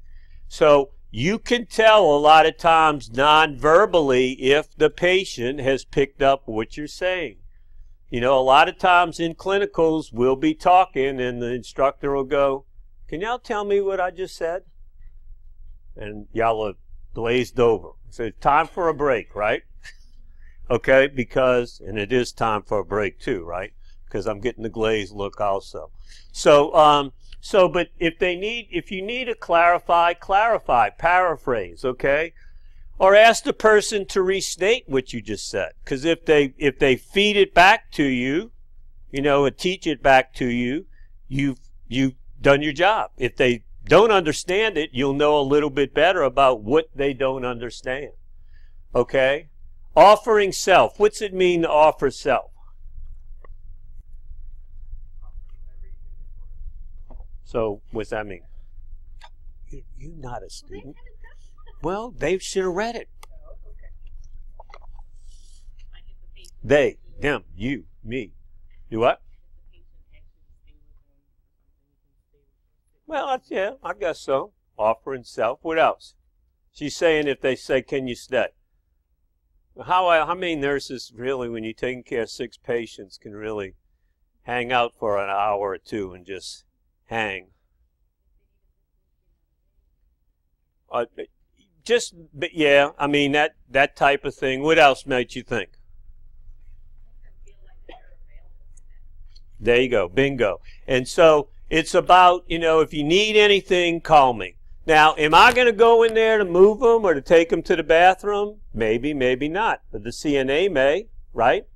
So you can tell a lot of times non-verbally if the patient has picked up what you're saying. A lot of times in clinicals we'll be talking and the instructor will go, can y'all tell me what I just said? And y'all are glazed over. So it's time for a break, right? Okay, and it is time for a break too, right? Because I'm getting the glazed look also. But if you need to clarify, paraphrase, okay? Or ask the person to restate what you just said. Because if they feed it back to you, or teach it back to you, you've done your job. If they don't understand it, you'll know a little bit better about what they don't understand. Okay? Offering self. What's it mean to offer self? So, what's that mean? You're not a student. Well, they should have read it. They, them, you, me. Do what? Well, yeah, I guess so. Offering self. What else? She's saying if they say, can you stay? How many nurses really, when you're taking care of 6 patients, can really hang out for an hour or 2 and just hang? But yeah, I mean, that type of thing. What else might you think? There you go, bingo. And so it's about, if you need anything, call me. Now, am I going to go in there to move them or to take them to the bathroom? Maybe, maybe not. But the CNA may, right?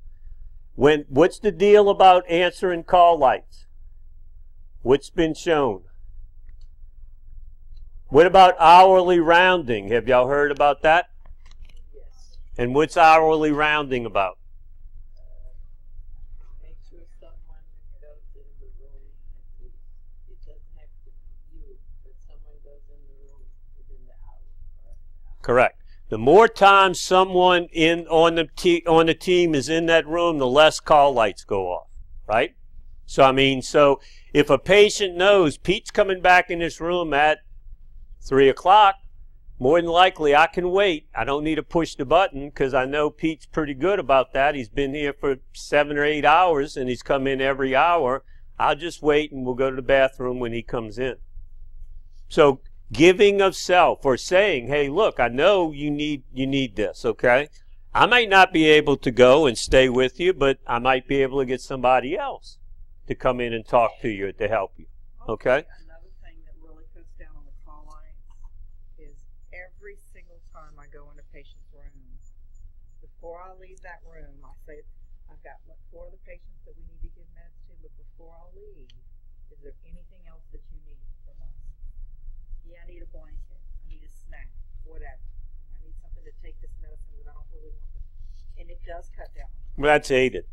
What's the deal about answering call lights? What's been shown? What about hourly rounding? Have y'all heard about that? Yes. And what's hourly rounding about? Make sure someone goes in the room at least. It doesn't have to be you, but someone goes in the room within the hour. Correct. The more times someone on the team is in that room, the less call lights go off, right? So if a patient knows Pete's coming back in this room at 3 o'clock, more than likely I can wait. I don't need to push the button because I know Pete's pretty good about that. He's been here for 7 or 8 hours and he's come in every hour. I'll just wait and we'll go to the bathroom when he comes in. So giving of self, or saying, hey, look, I know you need this, okay? I might not be able to go and stay with you, but I might be able to get somebody else to come in and talk to you to help you, okay? Another thing that really cuts down on the call lights is every single time I go in a patient's room, before I leave that room, I say, I've got 4 of the patients that we need to give meds to, but before I leave, is there anything else that you need from us? Yeah, I need a blanket. I need a snack, whatever. I need something to take this medicine with. I don't really want it. And it does cut down. Well, that's aided,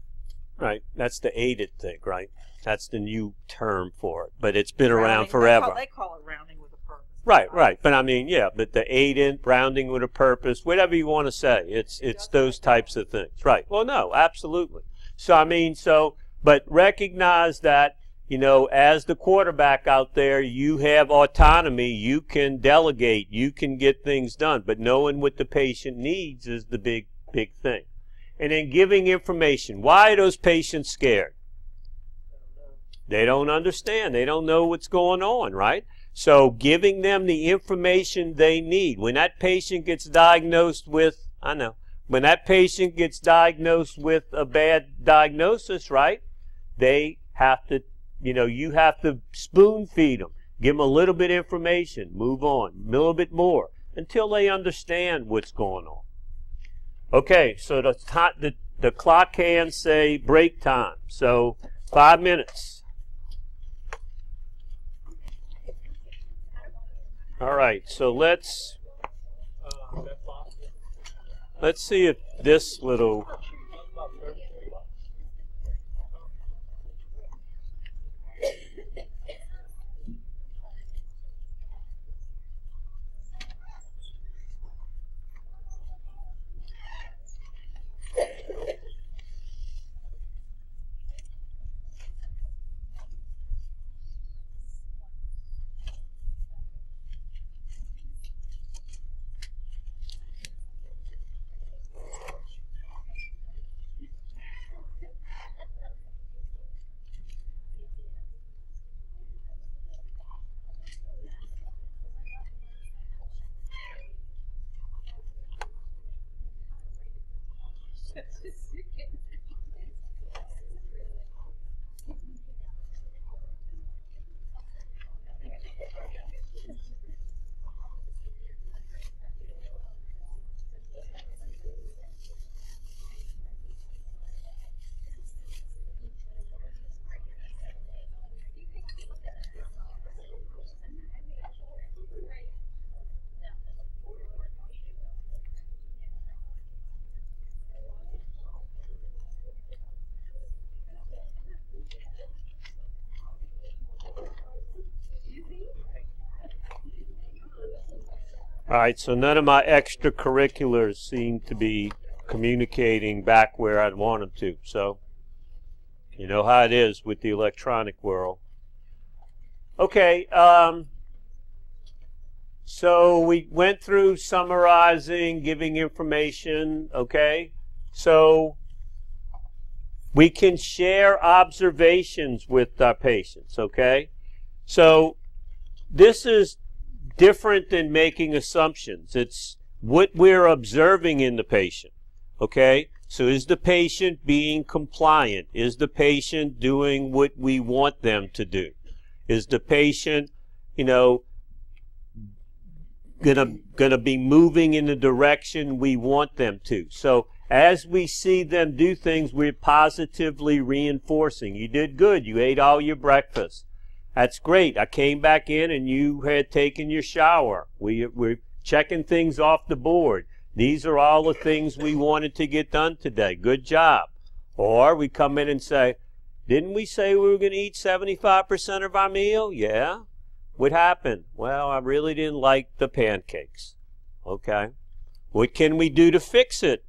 right? That's the aided thing, right? That's the new term for it, but it's been around forever. They call it rounding with a purpose. Right. But I mean, yeah, but the aided, rounding with a purpose, whatever you want to say, it's those types of things, right? Well, no, absolutely. So but recognize that, as the quarterback out there, you have autonomy, you can delegate, you can get things done, but knowing what the patient needs is the big thing. And then giving information. Why are those patients scared? They don't understand. They don't know what's going on, right? So giving them the information they need. When that patient gets diagnosed with, when that patient gets diagnosed with a bad diagnosis, right? They have to, you have to spoon feed them. Give them a little bit of information. Move on. A little bit more until they understand what's going on. Okay, so the clock hands say break time. So 5 minutes. All right, so let's see if this little... All right, so none of my extracurriculars seem to be communicating back where I'd want them to. So, you know how it is with the electronic world. Okay, so we went through summarizing, giving information, okay? So we can share observations with our patients, okay? So this is different than making assumptions. It's what we're observing in the patient, okay? So is the patient being compliant? Is the patient doing what we want them to do? Is the patient, you know, gonna be moving in the direction we want them to? So as we see them do things, we're positively reinforcing. You did good. You ate all your breakfast. That's great. I came back in and you had taken your shower. We're checking things off the board. These are all the things we wanted to get done today. Good job. Or we come in and say, didn't we say we were going to eat 75% of our meal? Yeah. What happened? Well, I really didn't like the pancakes. Okay. What can we do to fix it?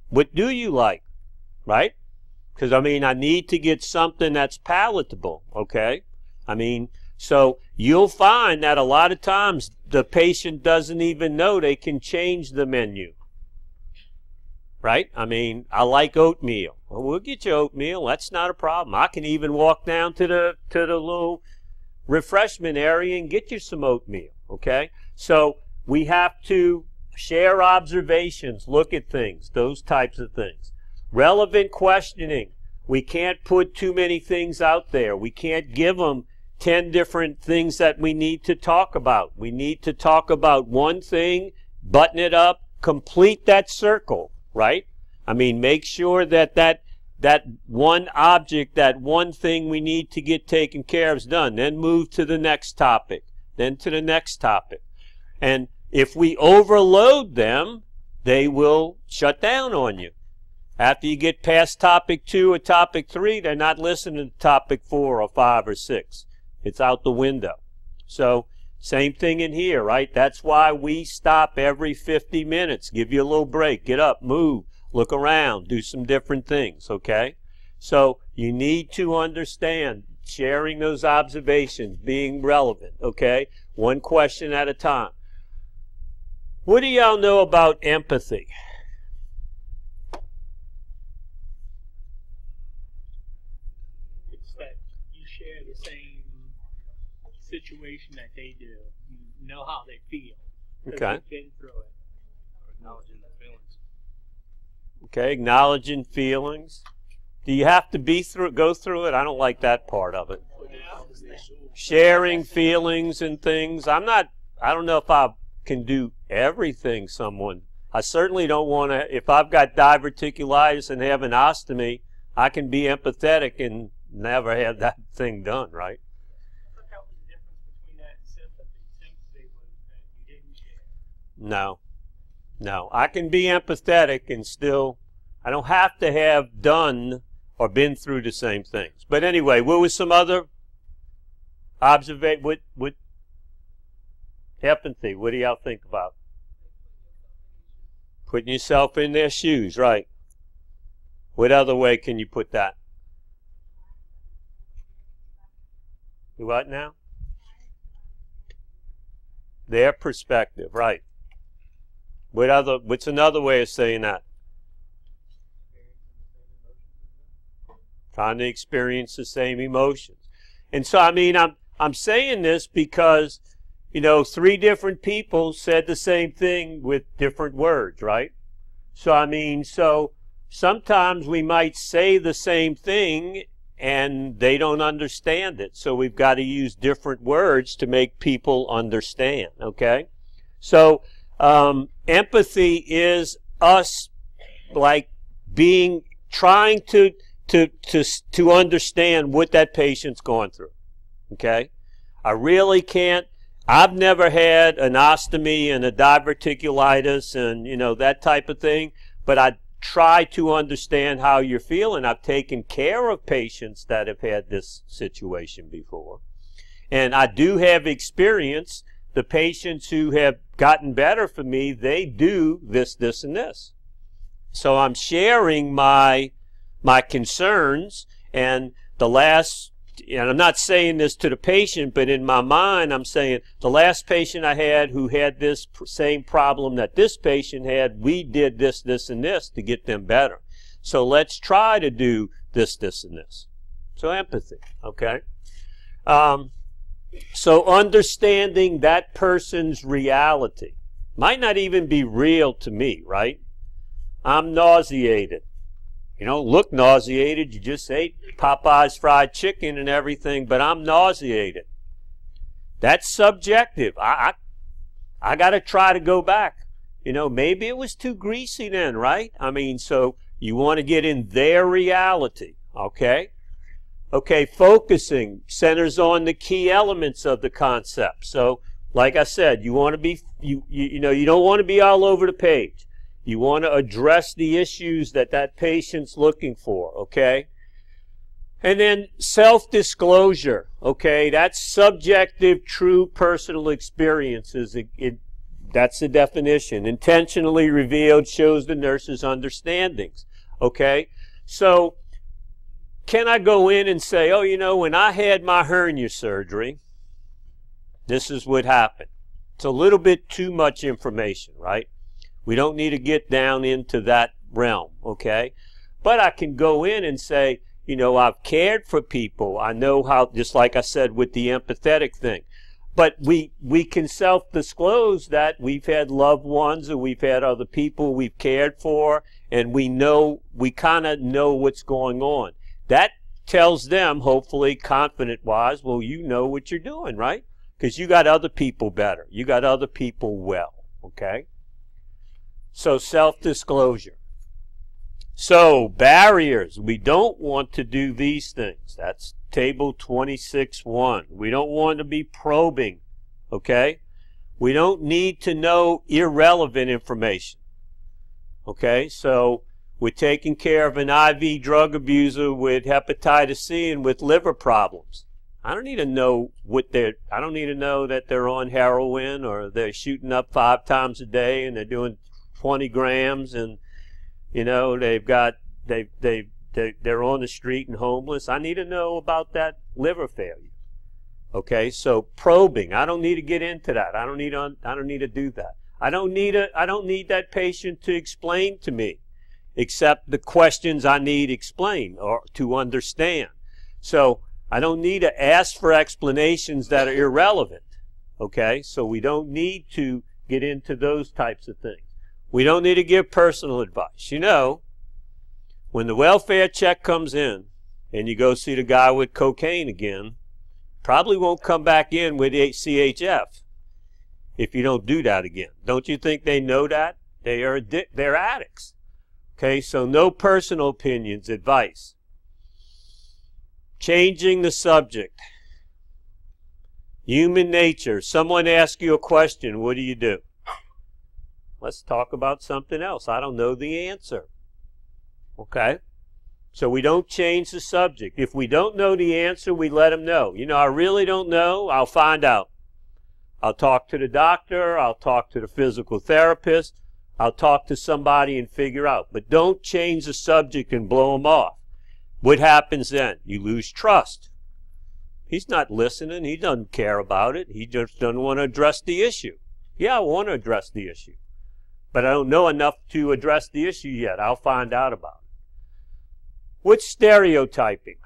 What do you like? Right? Because, I mean, I need to get something that's palatable. Okay. I mean, so you'll find that a lot of times the patient doesn't even know they can change the menu. Right? I mean, I like oatmeal. Well, we'll get you oatmeal. That's not a problem. I can even walk down to the little refreshment area and get you some oatmeal. Okay? So we have to share observations, look at things, those types of things. Relevant questioning. We can't put too many things out there. We can't give them 10 different things that we need to talk about. We need to talk about one thing, button it up, complete that circle, right? I mean, make sure that that one object, that one thing we need to get taken care of is done. Then move to the next topic, then to the next topic. And if we overload them, they will shut down on you. After you get past topic 2 or topic 3, they're not listening to topic 4 or 5 or 6. It's out the window. So same thing in here, right? That's why we stop every 50 minutes. Give you a little break. Get up, move, look around, do some different things, okay? So you need to understand sharing those observations, being relevant, okay? One question at a time. What do y'all know about empathy? It's that you share the same situation that they do. You know how they feel. Okay. They've been through it. Acknowledging their feelings. Okay, acknowledging feelings. Do you have to go through it? I don't like that part of it. Sharing feelings and things. I don't know if I can do everything I certainly don't want to. If I've got diverticulitis and have an ostomy, I can be empathetic and never have that thing done, right? I thought that was the difference between that and sympathy. Sympathy was that you didn't share. No, I can be empathetic and still, I don't have to have done or been through the same things. But anyway, what was some other observation? What empathy, what do y'all think about? Putting yourself in their shoes, right? What other way can you put that? What now? Their perspective, right. What's another way of saying that? Trying to experience the same emotions. And so, I mean, I'm saying this because, you know, 3 different people said the same thing with different words, right? So, I mean, so sometimes we might say the same thing and they don't understand it. So we've got to use different words to make people understand, okay? So empathy is us like trying to understand what that patient's going through, okay? I really can't. I've never had an ostomy and a diverticulitis and, you know, that type of thing, but I try to understand how you're feeling. I've taken care of patients that have had this situation before. And I do have experience. The patients who have gotten better for me, they do this, and this. So I'm sharing my concerns, and the last and I'm not saying this to the patient, but in my mind, I'm saying the last patient I had who had this same problem that this patient had, we did this, this, and this to get them better. So let's try to do this, this, and this. So empathy, okay? So understanding that person's reality might not even be real to me, right? I'm nauseated. You don't look nauseated. You just ate Popeye's fried chicken and everything, but I'm nauseated. That's subjective. I got to try to go back. You know, maybe it was too greasy then, right? I mean, so you want to get in their reality, okay? Okay, focusing centers on the key elements of the concept. So, like I said, you want to be, you know, you don't want to be all over the page. You want to address the issues that that patient's looking for, okay? And then self-disclosure, okay? That's subjective, true personal experiences. That's the definition. Intentionally revealed shows the nurse's understandings, okay? So, can I go in and say, oh, you know, when I had my hernia surgery, this is what happened. It's a little bit too much information, right? We don't need to get down into that realm, okay? But I can go in and say, you know, I've cared for people. I know how, just like I said with the empathetic thing. But we can self-disclose that we've had loved ones or we've had other people we've cared for, and we kind of know what's going on. That tells them, hopefully, confident-wise, well, you know what you're doing, right? Because you got other people better. You got other people well, okay? So self-disclosure. So barriers. We don't want to do these things. That's table 26.1. We don't want to be probing, okay? We don't need to know irrelevant information, okay? So we're taking care of an IV drug abuser with hepatitis C and with liver problems. I don't need to know I don't need to know that they're on heroin or they're shooting up 5 times a day and they're doing 20 grams and, you know, they're on the street and homeless. I need to know about that liver failure. Okay, so probing. I don't need to get into that. I don't need to do that. I don't need that patient to explain to me, except the questions I need explained or to understand. So I don't need to ask for explanations that are irrelevant. Okay, so we don't need to get into those types of things. We don't need to give personal advice. You know, when the welfare check comes in and you go see the guy with cocaine again, probably won't come back in with CHF if you don't do that again. Don't you think they know that? They're addicts. Okay, so no personal opinions, advice. Changing the subject. Human nature. Someone asks you a question, what do? Let's talk about something else. I don't know the answer. Okay? So we don't change the subject. If we don't know the answer, we let them know. You know, I really don't know. I'll find out. I'll talk to the doctor. I'll talk to the physical therapist. I'll talk to somebody and figure out. But don't change the subject and blow them off. What happens then? You lose trust. He's not listening. He doesn't care about it. He just doesn't want to address the issue. Yeah, I want to address the issue. But I don't know enough to address the issue yet. I'll find out about it. What's stereotyping?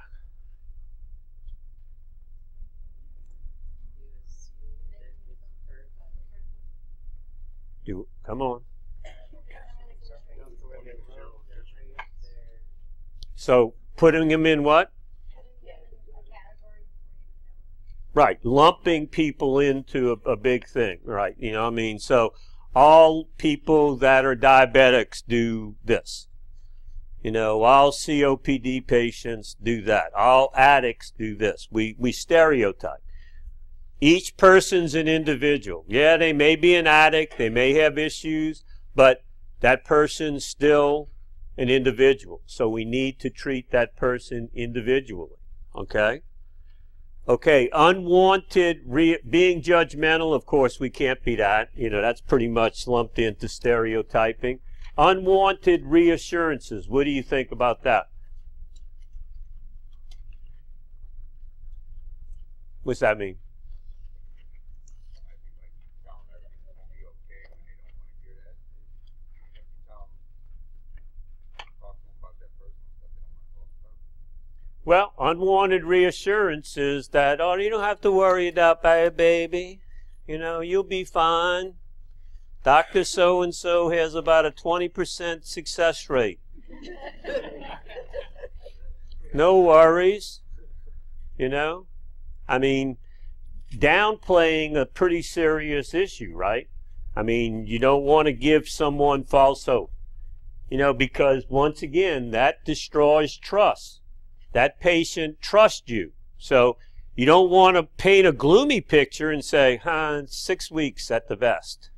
Come on. So, putting them in what? Right, lumping people into a big thing, right? You know what I mean? So, all people that are diabetics do this. You know, all COPD patients do that. All addicts do this. We stereotype. Each person's an individual. Yeah, they may be an addict, they may have issues, but that person's still an individual. So we need to treat that person individually. Okay? Okay, unwanted, being judgmental, of course we can't be that. You know, that's pretty much lumped into stereotyping. Unwanted reassurances. What do you think about that? What's that mean? Might be like you tell them everything's gonna be okay when they don't want to hear that. You tell them, talk to them about that personal stuff they don't want to talk about. Well, unwanted reassurance is that, oh, you don't have to worry about that, baby. You know, you'll be fine. Dr. So-and-so has about a 20% success rate. No worries. You know? I mean, downplaying a pretty serious issue, right? I mean, you don't want to give someone false hope. You know, because once again, that destroys trust. That patient trusts you. So you don't want to paint a gloomy picture and say, 6 weeks at the best.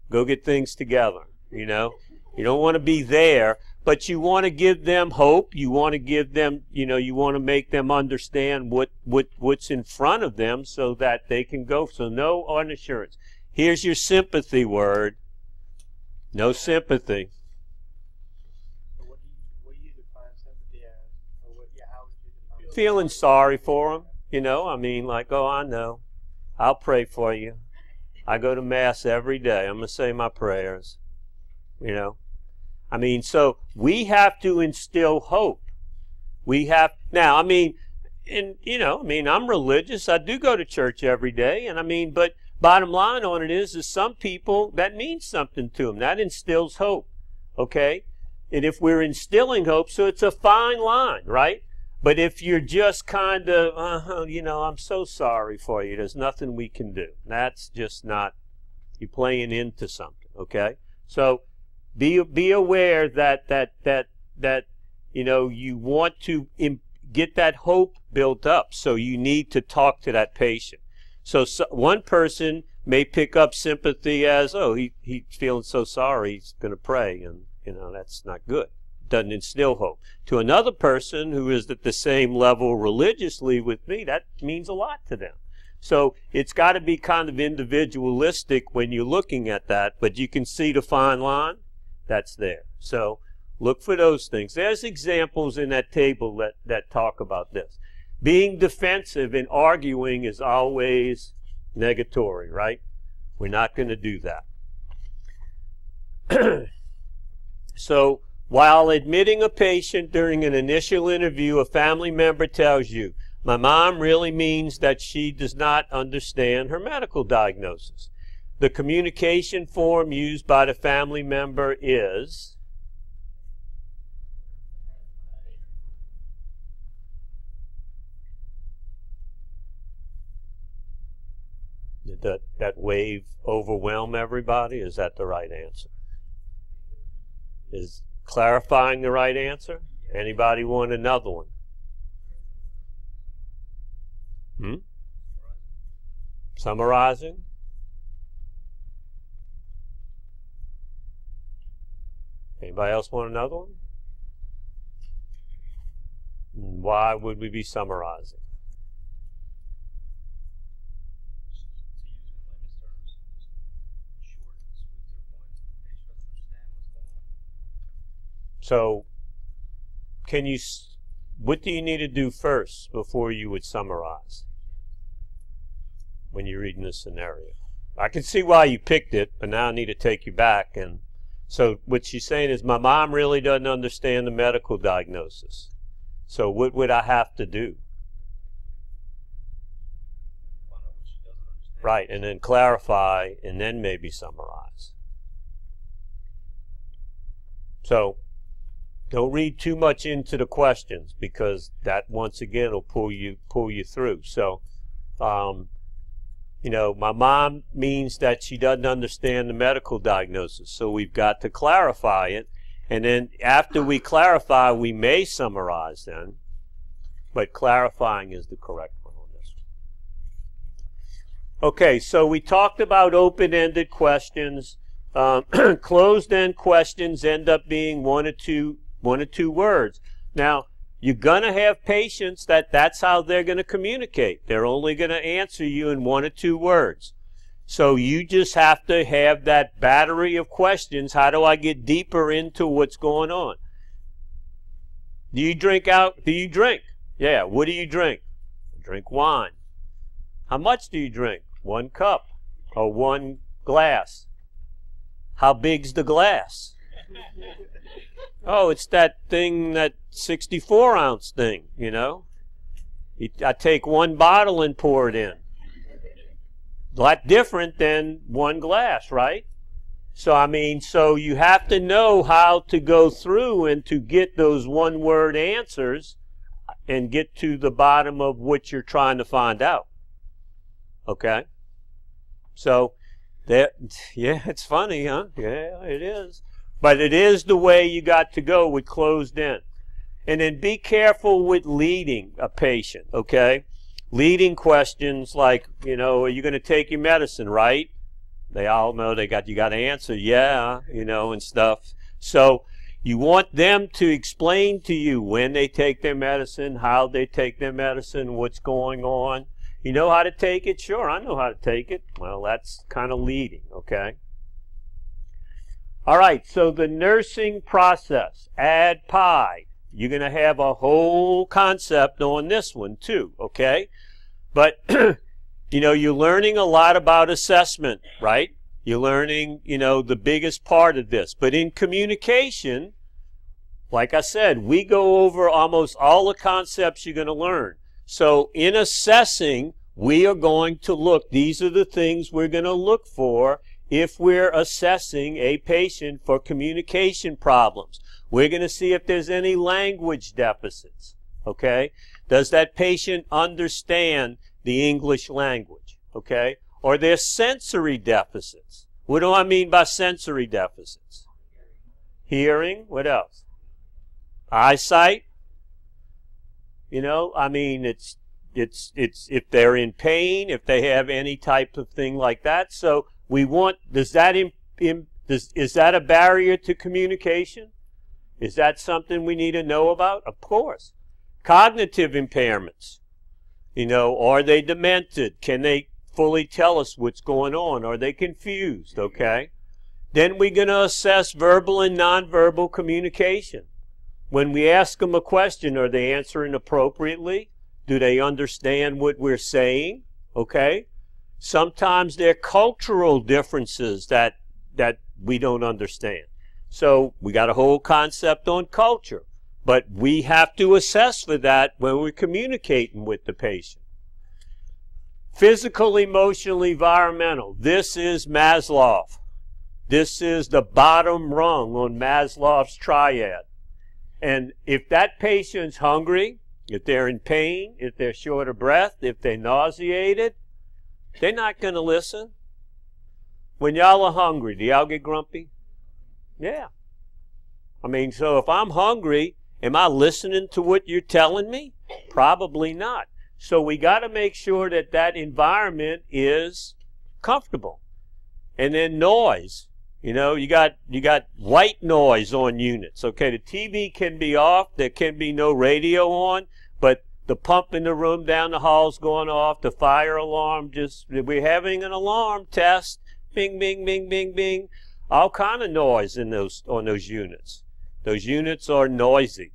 Go get things together, you know. You don't want to be there, but you want to give them hope. You want to give them, you know, you want to make them understand what's in front of them so that they can go. So no unassurance. Here's your sympathy word. No sympathy. What do you define sympathy as? Or how would you define Feeling sorry for them, you know. I mean, like, oh, I know. I'll pray for you. I go to Mass every day. I'm going to say my prayers, you know. I mean, so we have to instill hope. We have, now, I mean, and, you know, I mean, I'm religious. I do go to church every day. And I mean, but bottom line on it is some people, that means something to them. That instills hope, okay? And if we're instilling hope, so it's a fine line, right? But if you're just kind of, you know, I'm so sorry for you, there's nothing we can do. That's just not, you're playing into something, okay? So be aware that you know, you want to get that hope built up. So you need to talk to that patient. So one person may pick up sympathy as, oh, he's feeling so sorry, he's going to pray, and, you know, that's not good. Doesn't instill hope. To another person who is at the same level religiously with me, that means a lot to them. So it's got to be kind of individualistic when you're looking at that, but you can see the fine line that's there. So look for those things. There's examples in that table that talk about this. Being defensive and arguing is always negatory, right? We're not going to do that. So while admitting a patient during an initial interview, a family member tells you, my mom really means that she does not understand her medical diagnosis. The communication form used by the family member is did that wave overwhelm everybody? Is that the right answer? Is clarifying the right answer? Anybody want another one? Summarizing? Anybody else want another one? Why would we be summarizing? So, what do you need to do first before you would summarize when you're reading the scenario? I can see why you picked it, but now I need to take you back. And so what she's saying is, my mom really doesn't understand the medical diagnosis. So what would I have to do? Right, and then clarify, and then maybe summarize. So don't read too much into the questions, because that once again will pull you through. So, you know, my mom means that she doesn't understand the medical diagnosis. So we've got to clarify it, and then after we clarify, we may summarize then. But clarifying is the correct one on this one. Okay, so we talked about open-ended questions. Closed-end questions end up being one or two words. Now, you're going to have patients that's how they're going to communicate. They're only going to answer you in 1 or 2 words. So you just have to have that battery of questions. How do I get deeper into what's going on? Do you drink? Yeah. What do you drink? I drink wine. How much do you drink? 1 cup or 1 glass. How big's the glass? Oh, it's that thing, that 64-ounce thing, you know. I take 1 bottle and pour it in. A lot different than 1 glass, right? So, I mean, so you have to know how to go through and to get those one-word answers and get to the bottom of what you're trying to find out. Okay? So, that, yeah, it's funny, huh? Yeah, it is. But it is the way you got to go with closed in. And then be careful with leading a patient, okay? Leading questions like, you know, are you going to take your medicine, right? They all know you got to answer, yeah, you know, and stuff. So you want them to explain to you when they take their medicine, how they take their medicine, what's going on. You know how to take it? Sure, I know how to take it. Well, that's kind of leading, okay? All right, so the nursing process, ADPI. You're going to have a whole concept on this one too, okay? But, you know, you're learning a lot about assessment, right? You're learning, you know, the biggest part of this. But in communication, like I said, we go over almost all the concepts you're going to learn. So in assessing, we are going to look, these are the things we're going to look for if we're assessing a patient for communication problems. We're going to see if there's any language deficits, okay? Does that patient understand the English language, okay? Or there's sensory deficits. What do I mean by sensory deficits? Hearing, what else? Eyesight. You know, I mean, it's if they're in pain, if they have any type of thing like that. So we want, is that a barrier to communication? Is that something we need to know about? Of course. Cognitive impairments. You know, are they demented? Can they fully tell us what's going on? Are they confused? Okay. Then we're going to assess verbal and nonverbal communication. When we ask them a question, are they answering appropriately? Do they understand what we're saying? Okay. Sometimes there are cultural differences that we don't understand. So we got a whole concept on culture. But we have to assess for that when we're communicating with the patient. Physical, emotional, environmental. This is Maslow. This is the bottom rung on Maslow's triad. And if that patient's hungry, if they're in pain, if they're short of breath, if they're nauseated, they're not going to listen. When y'all are hungry, do y'all get grumpy? Yeah. I mean, so if I'm hungry, am I listening to what you're telling me? Probably not. So we got to make sure that that environment is comfortable. And then noise. You know, you got white noise on units. Okay, the TV can be off. There can be no radio on, but the pump in the room down the hall's going off. The fire alarm we're having an alarm test. Bing, bing, bing, bing, bing. All kind of noise on those units. Those units are noisy.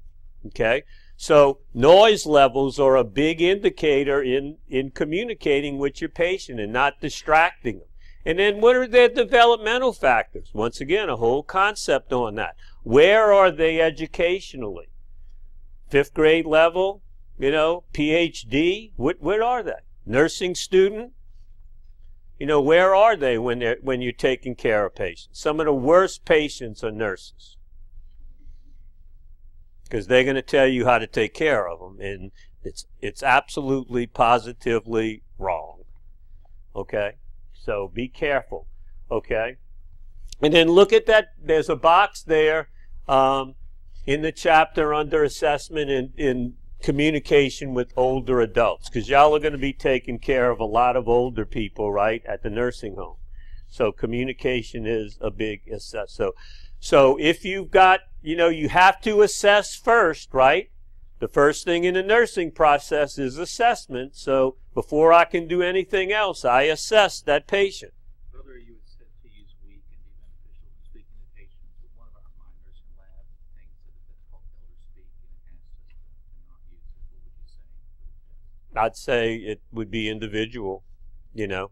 Okay, so noise levels are a big indicator in communicating with your patient and not distracting them. And then what are their developmental factors? Once again, a whole concept on that. Where are they educationally? 5th grade level, you know, PhD, what are they? Nursing student? You know, where are they when you're taking care of patients? Some of the worst patients are nurses. Because they're going to tell you how to take care of them, and it's absolutely, positively wrong. Okay? So be careful, okay? And then look at that. There's a box there in the chapter under assessment in communication with older adults, because y'all are going to be taking care of a lot of older people, right, at the nursing home. So communication is a big assess. So if you've got, you know, you have to assess first, right? The first thing in the nursing process is assessment. So before I can do anything else, I assess that patient. Earlier you had said to use we can be beneficial when speaking to patients. But one of our My Nursing Lab things that's called elder speak, and it asks us to not use it. What would you say? I'd say it would be individual, you know.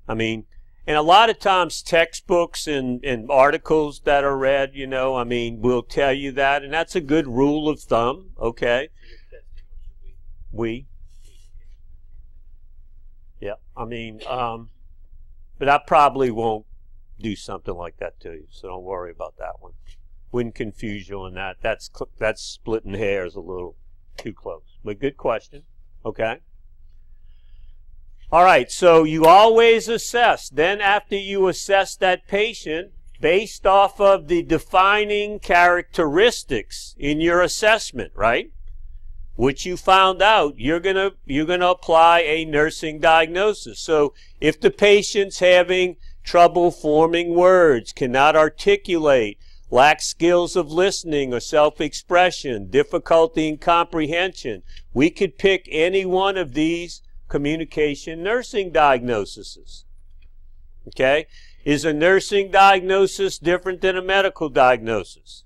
I mean, and a lot of times textbooks and articles that are read, you know, I mean, will tell you that, and that's a good rule of thumb, okay? We. Yeah, I mean, but I probably won't do something like that to you, so don't worry about that one. Wouldn't confuse you on that. That's splitting hairs a little too close. But good question, okay? All right, so you always assess. Then after you assess that patient, based off of the defining characteristics in your assessment, right? Which you found out, you're gonna apply a nursing diagnosis. So if the patient's having trouble forming words, cannot articulate, lacks skills of listening or self-expression, difficulty in comprehension, we could pick any one of these communication nursing diagnoses. Okay? Is a nursing diagnosis different than a medical diagnosis?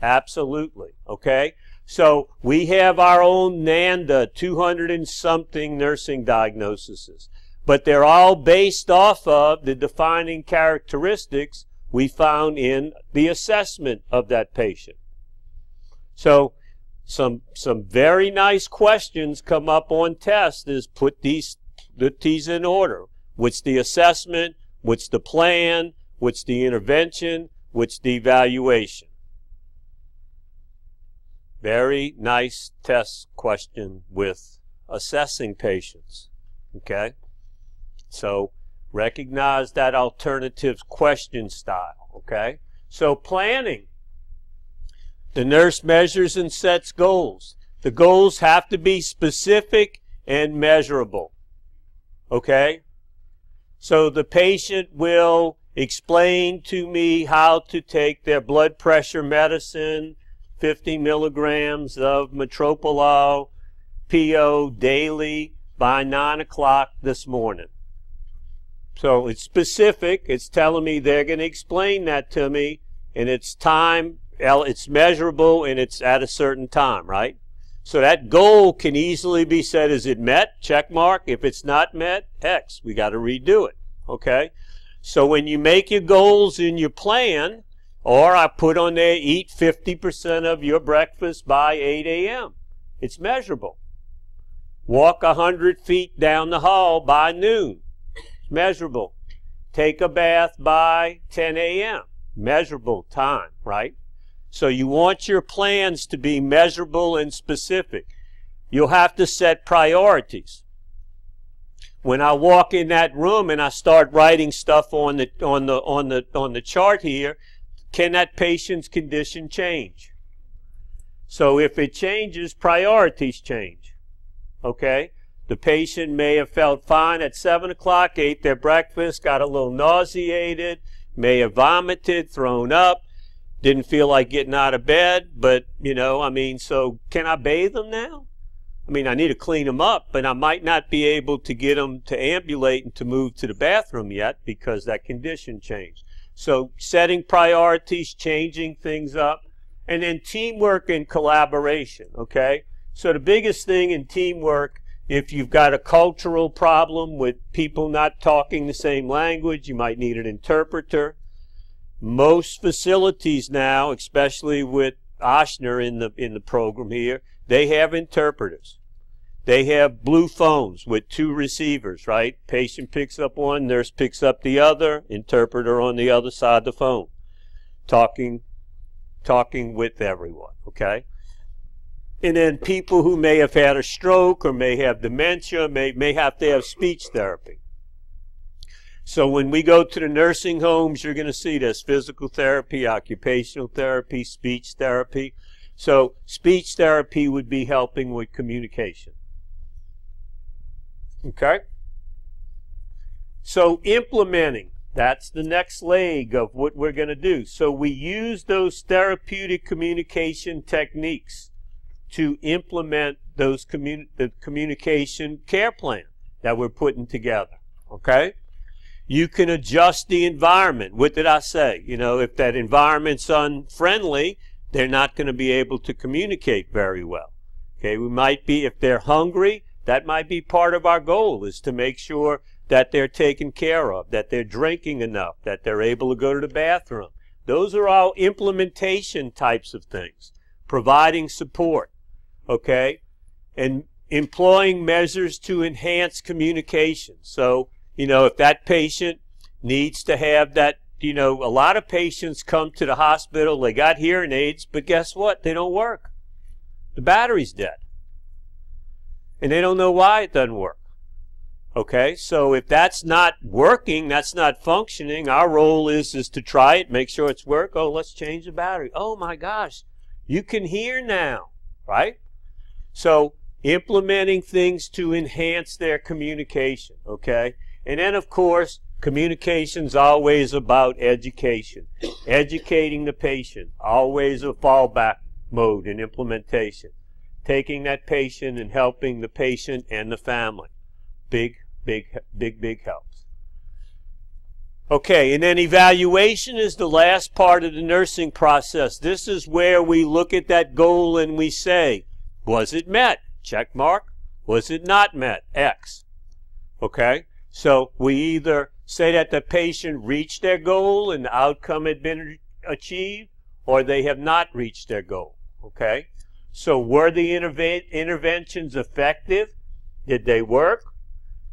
Absolutely. Okay? So we have our own NANDA 200 and something nursing diagnoses, but they're all based off of the defining characteristics we found in the assessment of that patient. So some very nice questions come up on tests is put these in order. What's the assessment? What's the plan? What's the intervention? What's the evaluation? Very nice test question with assessing patients. Okay? So recognize that alternative question style. Okay? So planning. The nurse measures and sets goals. The goals have to be specific and measurable. Okay? So the patient will explain to me how to take their blood pressure medicine, 50 milligrams of metoprolol PO daily by 9 o'clock this morning. So it's specific. It's telling me they're going to explain that to me, and it's time. It's measurable, and it's at a certain time, right? So that goal can easily be said, is it met? Check mark. If it's not met, X. We got to redo it, okay? So when you make your goals in your plan, or I put on there, eat 50% of your breakfast by 8 a.m. It's measurable. Walk 100 feet down the hall by noon. It's measurable. Take a bath by 10 a.m. Measurable time, right? So you want your plans to be measurable and specific. You'll have to set priorities. When I walk in that room and I start writing stuff on the chart here, can that patient's condition change? So if it changes, priorities change. Okay? The patient may have felt fine at 7 o'clock, ate their breakfast, got a little nauseated, may have vomited, thrown up, didn't feel like getting out of bed, but, you know, I mean, so can I bathe them now? I mean, I need to clean them up, but I might not be able to get them to ambulate and to move to the bathroom yet because that condition changed. So setting priorities, changing things up, and then teamwork and collaboration, okay? So the biggest thing in teamwork, if you've got a cultural problem with people not talking the same language, you might need an interpreter. Most facilities now, especially with Ochsner in the program here, they have interpreters. They have blue phones with 2 receivers, right? Patient picks up one, nurse picks up the other, interpreter on the other side of the phone, talking with everyone, okay? And then people who may have had a stroke or may have dementia may have to have speech therapy. So when we go to the nursing homes, you're going to see this: physical therapy, occupational therapy, speech therapy. So speech therapy would be helping with communication. Okay? So implementing, that's the next leg of what we're going to do. So we use those therapeutic communication techniques to implement those the communication care plan that we're putting together. Okay? You can adjust the environment. What did I say? You know, if that environment's unfriendly, they're not going to be able to communicate very well. Okay, we might be, if they're hungry, That might be part of our goal, is to make sure that they're taken care of, that they're drinking enough, that they're able to go to the bathroom. Those are all implementation types of things. Providing support, okay? And employing measures to enhance communication. So, if that patient needs to have that, a lot of patients come to the hospital, they got hearing aids, but guess what? They don't work. The battery's dead. And they don't know why it doesn't work. Okay, so if that's not working, that's not functioning, our role is to try it, make sure it's work. Oh, let's change the battery. Oh my gosh, you can hear now, right? So implementing things to enhance their communication, okay? And then, of course, communication's always about education. Educating the patient, always a fallback mode in implementation. Taking that patient and helping the patient and the family. Big helps. Okay, and then evaluation is the last part of the nursing process. This is where we look at that goal and we say, was it met? Check mark. Was it not met? X. Okay, so we either say that the patient reached their goal and the outcome had been achieved, or they have not reached their goal. Okay, so were the interventions effective? Did they work?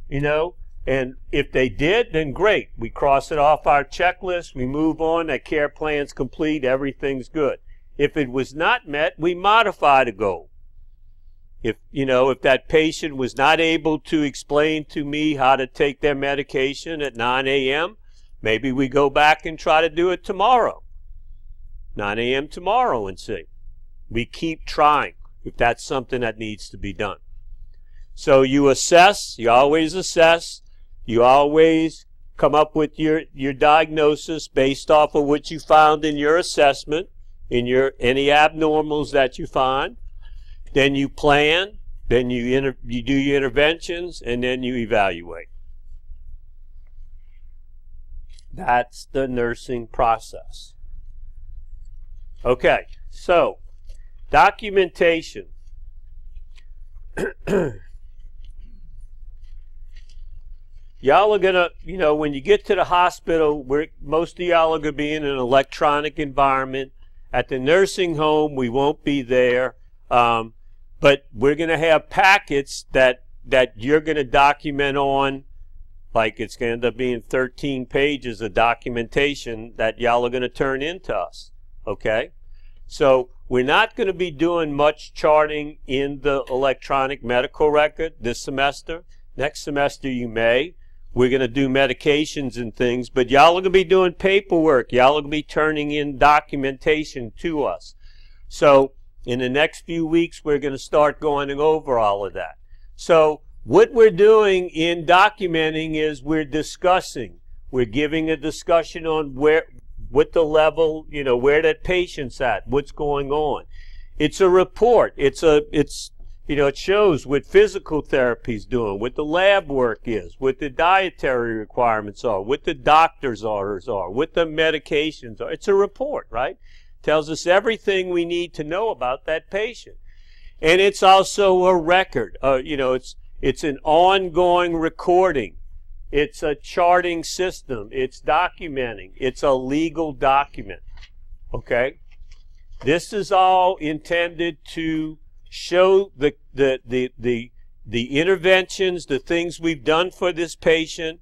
And if they did, then great. We cross it off our checklist, we move on, that care plan's complete, everything's good. If it was not met, we modify the goal. If that patient was not able to explain to me how to take their medication at 9 a.m., maybe we go back and try to do it tomorrow. 9 a.m. tomorrow and see. We keep trying if that's something that needs to be done. So you assess, you always assess, you always come up with your diagnosis based off of what you found in your assessment, in any abnormals that you find. Then you plan, then you do your interventions, and then you evaluate. That's the nursing process. Okay, so documentation. Y'all are gonna, when you get to the hospital, most of y'all are gonna be in an electronic environment. At the nursing home, we won't be there, but we're gonna have packets that you're gonna document on. Like it's gonna end up being 13 pages of documentation that y'all are gonna turn into us. Okay, so we're not gonna be doing much charting in the electronic medical record this semester. Next semester you may. We're going to do medications and things, but y'all are going to be doing paperwork. Y'all are going to be turning in documentation to us. So in the next few weeks, we're going to start going over all of that. So what we're doing in documenting is we're discussing. We're giving a discussion on what the level, where that patient's at, what's going on. It's a report. It shows what physical therapy's doing, what the lab work is, what the dietary requirements are, what the doctor's orders are, what the medications are. It's a report, right? Tells us everything we need to know about that patient. And it's also a record. It's an ongoing recording. It's a charting system. It's documenting. It's a legal document. Okay? This is all intended to show the interventions, the things we've done for this patient,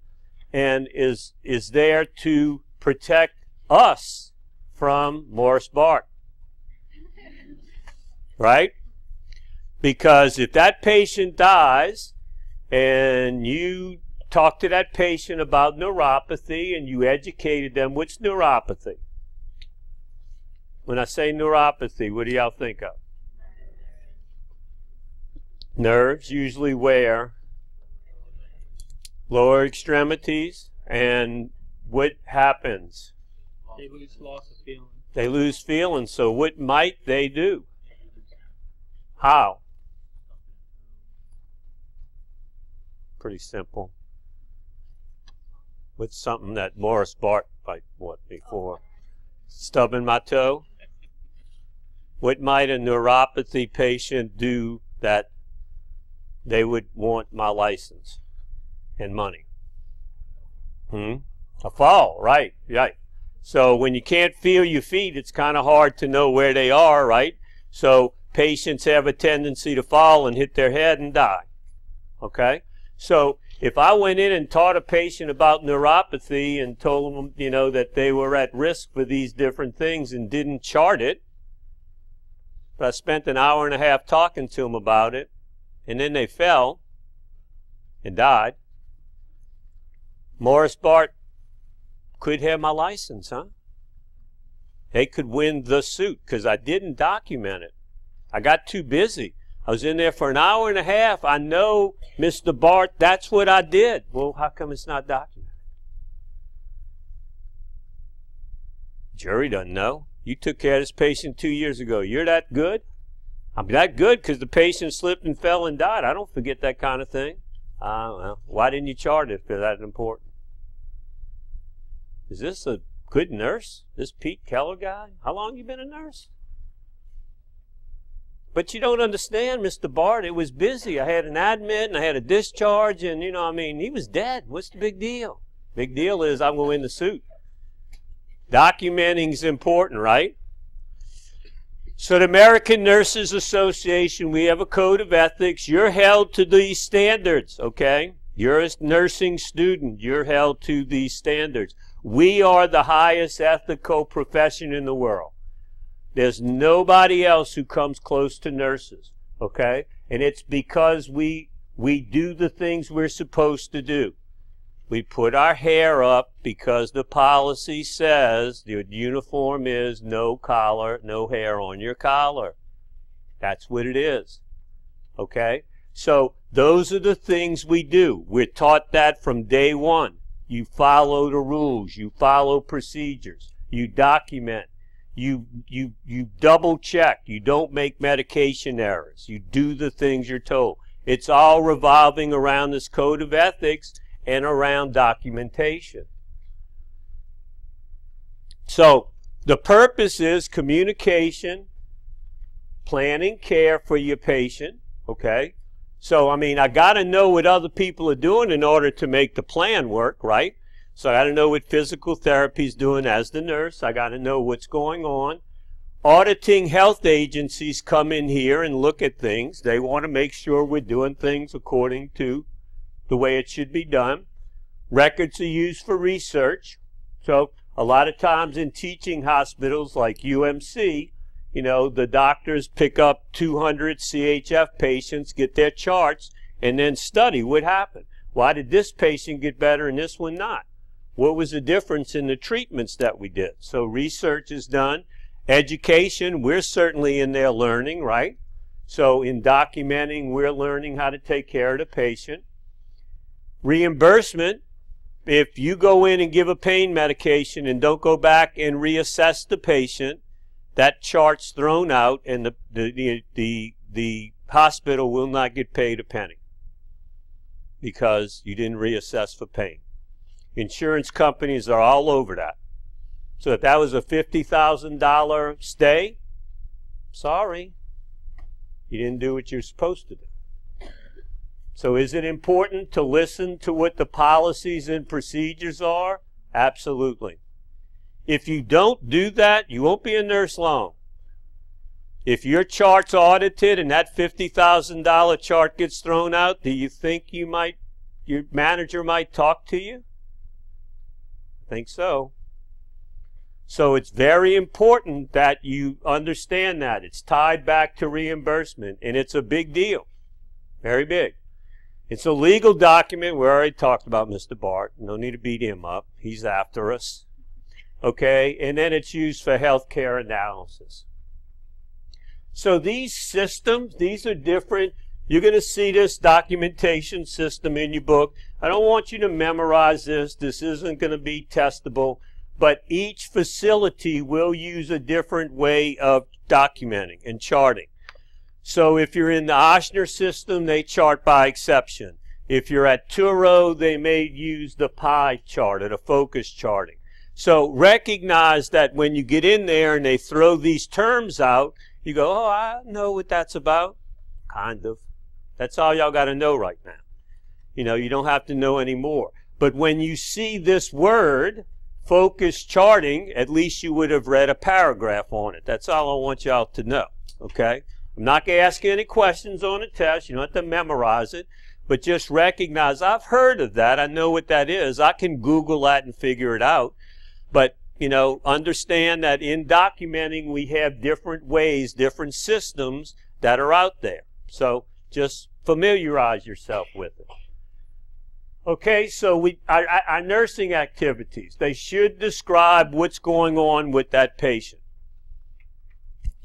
and is there to protect us from Morris Bart. Right? Because if that patient dies and you talk to that patient about neuropathy and you educated them, what's neuropathy? When I say neuropathy, what do y'all think of? Nerves, usually where? Lower extremities. And what happens? They lose loss of feeling. They lose feeling. So what might they do? How? Pretty simple. What's something that Morris Bart might want before? Stubbing my toe? What might a neuropathy patient do that they would want my license and money. A fall, right, right. So when you can't feel your feet, it's kind of hard to know where they are, right? So patients have a tendency to fall and hit their head and die, okay? So if I went in and taught a patient about neuropathy and told them, you know, that they were at risk for these different things and didn't chart it, but I spent an hour and a half talking to them about it, and then they fell and died, Morris Bart could have my license, huh? They could win the suit because I didn't document it. I got too busy. I was in there for an hour and a half. I know, Mr. Bart, that's what I did. Well, how come it's not documented? Jury doesn't know. You took care of this patient 2 years ago. You're that good? I'm that good because the patient slipped and fell and died. I don't forget that kind of thing. Well, why didn't you chart it if it's that important? Is this a good nurse? This Pete Keller guy? How long you been a nurse? But you don't understand, Mr. Bart. It was busy. I had an admit and I had a discharge and, you know, I mean, he was dead. What's the big deal? Big deal is I'm going to win the suit. Documenting is important, right? So the American Nurses Association, we have a code of ethics. You're held to these standards, okay? You're a nursing student. You're held to these standards. We are the highest ethical profession in the world. There's nobody else who comes close to nurses, okay? And it's because we do the things we're supposed to do. We put our hair up because the policy says the uniform is no collar, no hair on your collar. That's what it is, okay? So those are the things we do. We're taught that from day one. You follow the rules. You follow procedures. You document. You double check. You don't make medication errors. You do the things you're told. It's all revolving around this code of ethics and around documentation. So the purpose is communication, planning care for your patient, okay? So, I mean, I got to know what other people are doing in order to make the plan work, right? So I got to know what physical therapy is doing as the nurse. I got to know what's going on. Auditing health agencies come in here and look at things. They want to make sure we're doing things according to the way it should be done. Records are used for research. So a lot of times in teaching hospitals like UMC, you know, the doctors pick up 200 CHF patients, get their charts, and then study what happened. Why did this patient get better and this one not? What was the difference in the treatments that we did? So research is done. Education, we're certainly in there learning, right? So in documenting, we're learning how to take care of the patient. Reimbursement, if you go in and give a pain medication and don't go back and reassess the patient, that chart's thrown out and the hospital will not get paid a penny because you didn't reassess for pain. Insurance companies are all over that. So if that was a $50,000 stay, sorry, you didn't do what you're supposed to do. So is it important to listen to what the policies and procedures are? Absolutely. If you don't do that, you won't be a nurse long. If your chart's audited and that $50,000 chart gets thrown out, do you think your manager might talk to you? I think so. So it's very important that you understand that. It's tied back to reimbursement, and it's a big deal. Very big. It's a legal document. We already talked about Mr. Bart. No need to beat him up. He's after us. Okay? And then it's used for healthcare analysis. So these systems, these are different. You're going to see this documentation system in your book. I don't want you to memorize this. This isn't going to be testable. But each facility will use a different way of documenting and charting. So if you're in the Ochsner system, they chart by exception. If you're at Touro, they may use the pie chart or the focus charting. So recognize that when you get in there and they throw these terms out, you go, oh, I know what that's about. Kind of. That's all y'all got to know right now. You know, you don't have to know any more. But when you see this word, focus charting, at least you would have read a paragraph on it. That's all I want y'all to know, okay? I'm not going to ask you any questions on the test. You don't have to memorize it. But just recognize, I've heard of that. I know what that is. I can Google that and figure it out. But, you know, understand that in documenting, we have different ways, different systems that are out there. So just familiarize yourself with it. Okay, so our nursing activities, they should describe what's going on with that patient.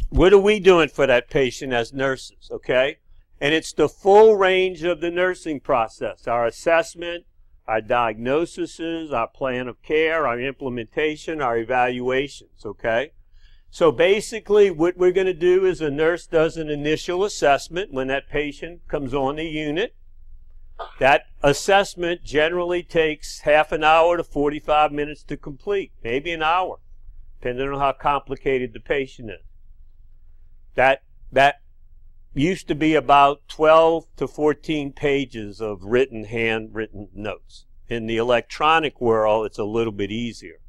What are we doing for that patient as nurses, okay? And it's the full range of the nursing process, our assessment, our diagnoses, our plan of care, our implementation, our evaluations, okay? So basically what we're going to do is a nurse does an initial assessment when that patient comes on the unit. That assessment generally takes half an hour to 45 minutes to complete, maybe an hour, depending on how complicated the patient is. That used to be about 12 to 14 pages of written, handwritten notes. In the electronic world, it's a little bit easier.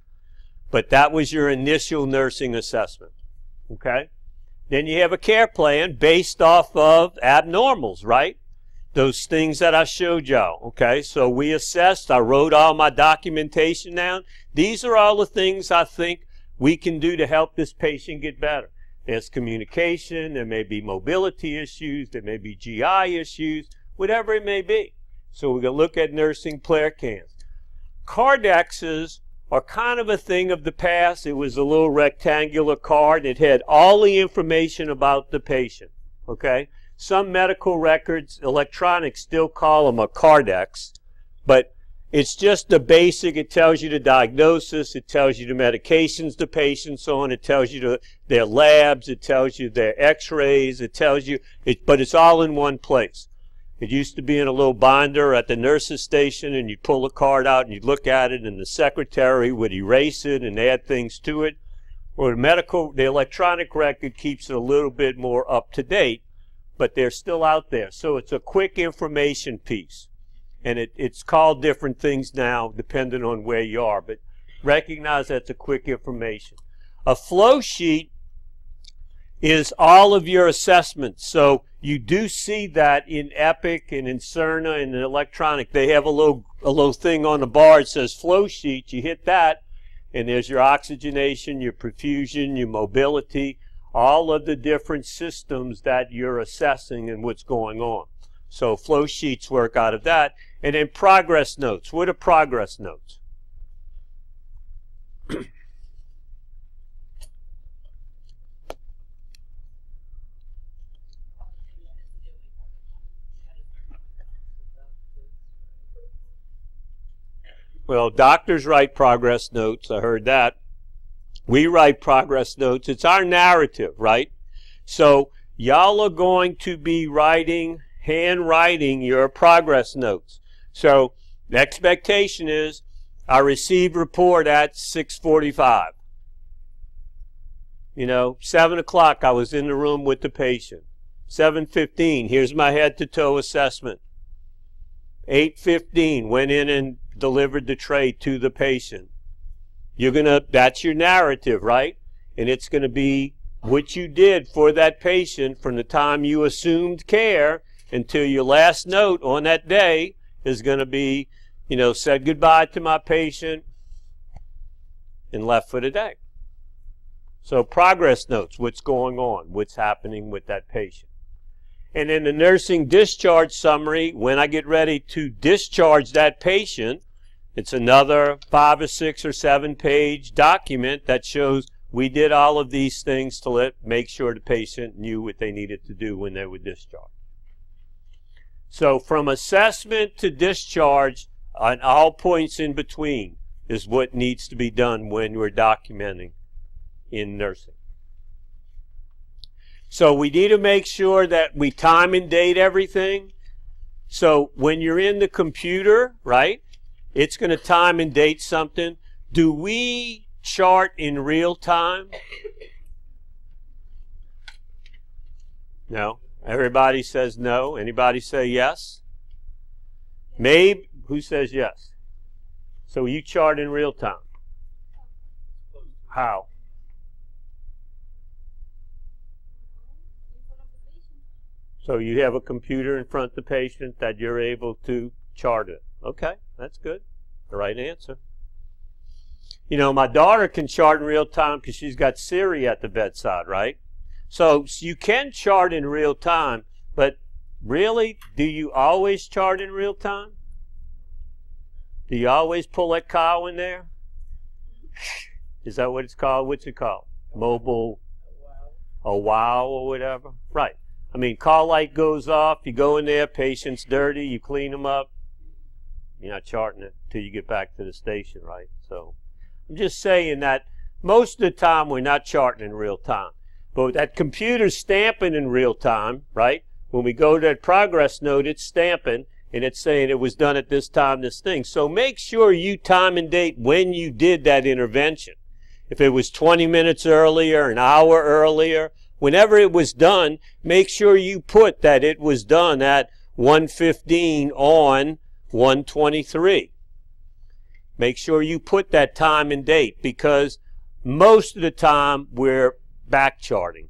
But that was your initial nursing assessment, okay? Then you have a care plan based off of abnormals, right? Those things that I showed y'all, okay? So we assessed, I wrote all my documentation down. These are all the things I think we can do to help this patient get better. There's communication, there may be mobility issues, there may be GI issues, whatever it may be. So we're going to look at nursing plans. Cardexes are kind of a thing of the past. It was a little rectangular card. It had all the information about the patient, okay? Some medical records, electronics still call them a Cardex, but it's just the basic. It tells you the diagnosis, it tells you the medications the patient's on, it tells you their labs, it tells you their x-rays, it tells you, but it's all in one place. It used to be in a little binder at the nurse's station, and you'd pull the card out and you'd look at it, and the secretary would erase it and add things to it. Or the electronic record keeps it a little bit more up to date, but they're still out there. So it's a quick information piece. And it's called different things now depending on where you are, but recognize that's a quick information. A flow sheet is all of your assessments. So you do see that in Epic and in Cerna and in electronic. They have a little thing on the bar that says flow sheet. You hit that, and there's your oxygenation, your perfusion, your mobility, all of the different systems that you're assessing and what's going on. So flow sheets work out of that. And then progress notes. What are progress notes? Well, doctors write progress notes. I heard that. We write progress notes. It's our narrative, right? So y'all are going to be handwriting your progress notes. So the expectation is I received report at 6:45. You know, 7 o'clock I was in the room with the patient. 7:15, here's my head-to-toe assessment. 8:15, went in and delivered the tray to the patient. That's your narrative, right? And it's going to be what you did for that patient from the time you assumed care until your last note on that day is going to be, you know, said goodbye to my patient and left for the day. So progress notes, what's going on, what's happening with that patient. And then the nursing discharge summary, when I get ready to discharge that patient, it's another 5 or 6 or 7 page document that shows we did all of these things to make sure the patient knew what they needed to do when they were discharged. So from assessment to discharge, on all points in between, is what needs to be done when we're documenting in nursing. So we need to make sure that we time and date everything. So when you're in the computer, right, it's going to time and date something. Do we chart in real time? No. Everybody says no. Anybody say yes? Maybe. Who says yes? So you chart in real time. How? So you have a computer in front of the patient that you're able to chart it. Okay, that's good. The right answer. You know, my daughter can chart in real time because she's got Siri at the bedside, right? So you can chart in real time, but really, do you always chart in real time? Do you always pull that cow in there? Is that what it's called? What's it called? Mobile, a wow or whatever? Right. I mean, call light goes off, you go in there, patient's dirty, you clean them up. You're not charting it until you get back to the station, right? So I'm just saying that most of the time we're not charting in real time. But that computer's stamping in real time, right? When we go to that progress note, it's stamping, and it's saying it was done at this time, this thing. So make sure you time and date when you did that intervention. If it was 20 minutes earlier, an hour earlier, whenever it was done, make sure you put that it was done at 1:15 on 1:23. Make sure you put that time and date, because most of the time we're back charting.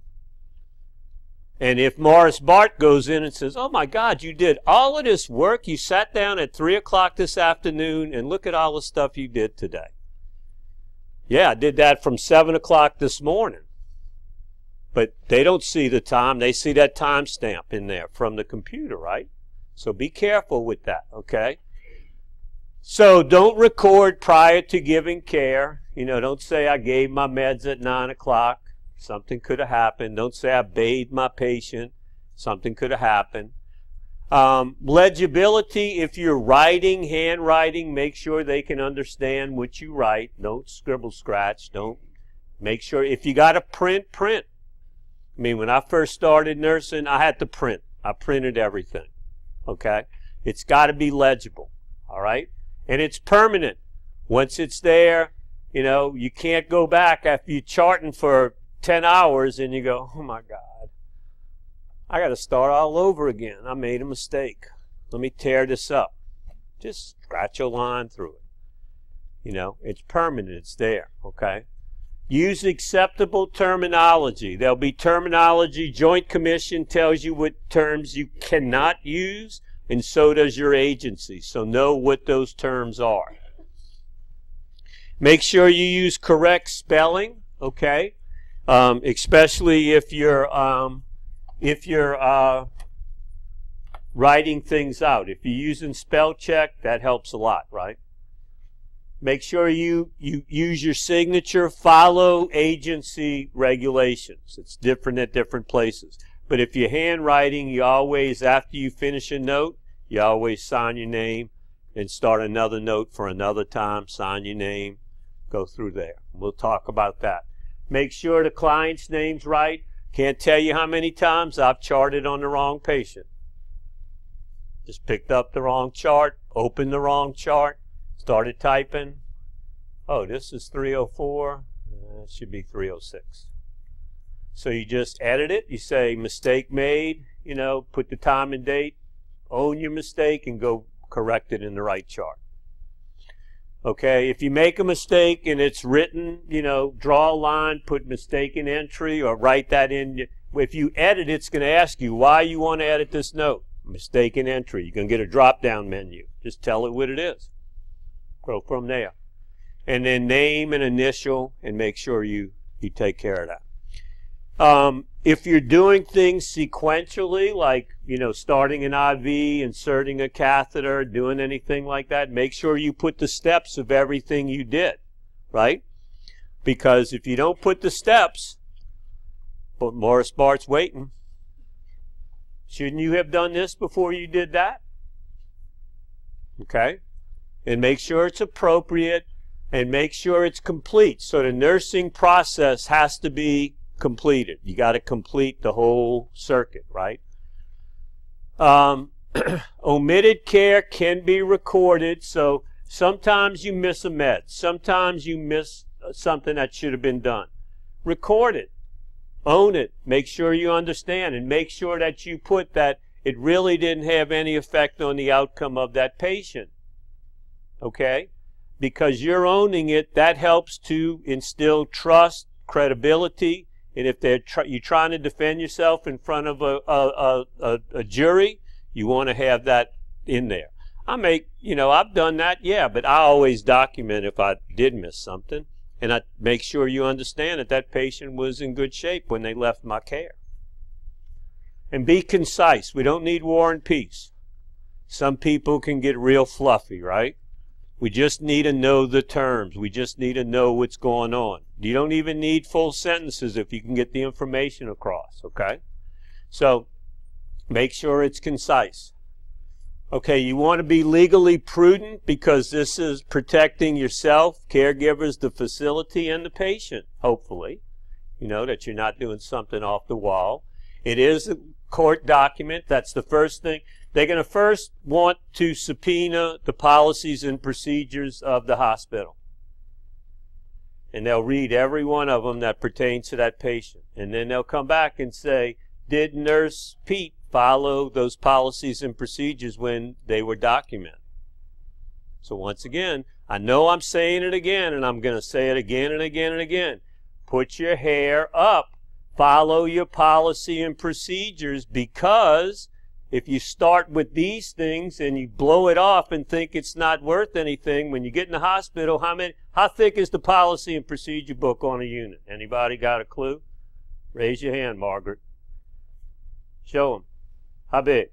And if Morris Bart goes in and says, oh my God, you did all of this work, you sat down at 3 o'clock this afternoon and look at all the stuff you did today. Yeah, I did that from 7 o'clock this morning. But they don't see the time. They see that time stamp in there from the computer, right? So be careful with that, okay? So don't record prior to giving care. You know, don't say I gave my meds at 9 o'clock. Something could have happened. Don't say I bathed my patient. Something could have happened. Legibility, if you're writing, handwriting, make sure they can understand what you write. Don't scribble scratch. Don't. Make sure, if you got to print, print. I mean, when I first started nursing, I had to print. I printed everything, okay? It's got to be legible, all right? And it's permanent. Once it's there, you know, you can't go back after you're charting for 10 hours and you go, oh my God, I got to start all over again. I made a mistake. Let me tear this up. Just scratch a line through it. You know, it's permanent. It's there, okay? Use acceptable terminology. There'll be terminology. Joint Commission tells you what terms you cannot use, and so does your agency. So know what those terms are. Make sure you use correct spelling, okay? Especially if you're writing things out. If you're using spell check, that helps a lot, right? Make sure you use your signature. Follow agency regulations. It's different at different places. But if you're handwriting, you always, after you finish a note, you always sign your name and start another note for another time. Sign your name. Go through there. We'll talk about that. Make sure the client's name's right. Can't tell you how many times I've charted on the wrong patient. Just picked up the wrong chart, opened the wrong chart, started typing. Oh, this is 304. It should be 306. So you just edit it. You say mistake made, you know, put the time and date, own your mistake, and go correct it in the right chart. Okay, if you make a mistake and it's written, you know, draw a line, put mistaken entry, or write that in. If you edit, it's going to ask you why you want to edit this note. Mistaken entry. You're going to get a drop-down menu. Just tell it what it is. Go from there. And then name and initial, and make sure you take care of that. If you're doing things sequentially, like, you know, starting an IV, inserting a catheter, doing anything like that, make sure you put the steps of everything you did, right? Because if you don't put the steps, but Morris Bart's waiting. Shouldn't you have done this before you did that? Okay? And make sure it's appropriate, and make sure it's complete. So the nursing process has to be completed. You got to complete the whole circuit, right? Omitted care can be recorded. So sometimes you miss a med. Sometimes you miss something that should have been done. Record it. Own it. Make sure you understand, and make sure that you put that it really didn't have any effect on the outcome of that patient. Okay? Because you're owning it, that helps to instill trust, credibility, and if you're trying to defend yourself in front of a jury, you want to have that in there. I've done that, yeah, but I always document if I did miss something, and I make sure you understand that that patient was in good shape when they left my care. And be concise. We don't need war and peace. Some people can get real fluffy, right? We just need to know the terms. We just need to know what's going on. You don't even need full sentences if you can get the information across, okay? So make sure it's concise. Okay, you want to be legally prudent because this is protecting yourself, caregivers, the facility, and the patient, hopefully. You know, that you're not doing something off the wall. It is a court document. That's the first thing. They're going to first want to subpoena the policies and procedures of the hospital. And they'll read every one of them that pertains to that patient. And then they'll come back and say, did Nurse Pete follow those policies and procedures when they were documented? So once again, I know I'm saying it again, and I'm going to say it again and again and again. Put your hair up. Follow your policy and procedures, because if you start with these things and you blow it off and think it's not worth anything, when you get in the hospital, how thick is the policy and procedure book on a unit? Anybody got a clue? Raise your hand, Margaret. Show them. How big?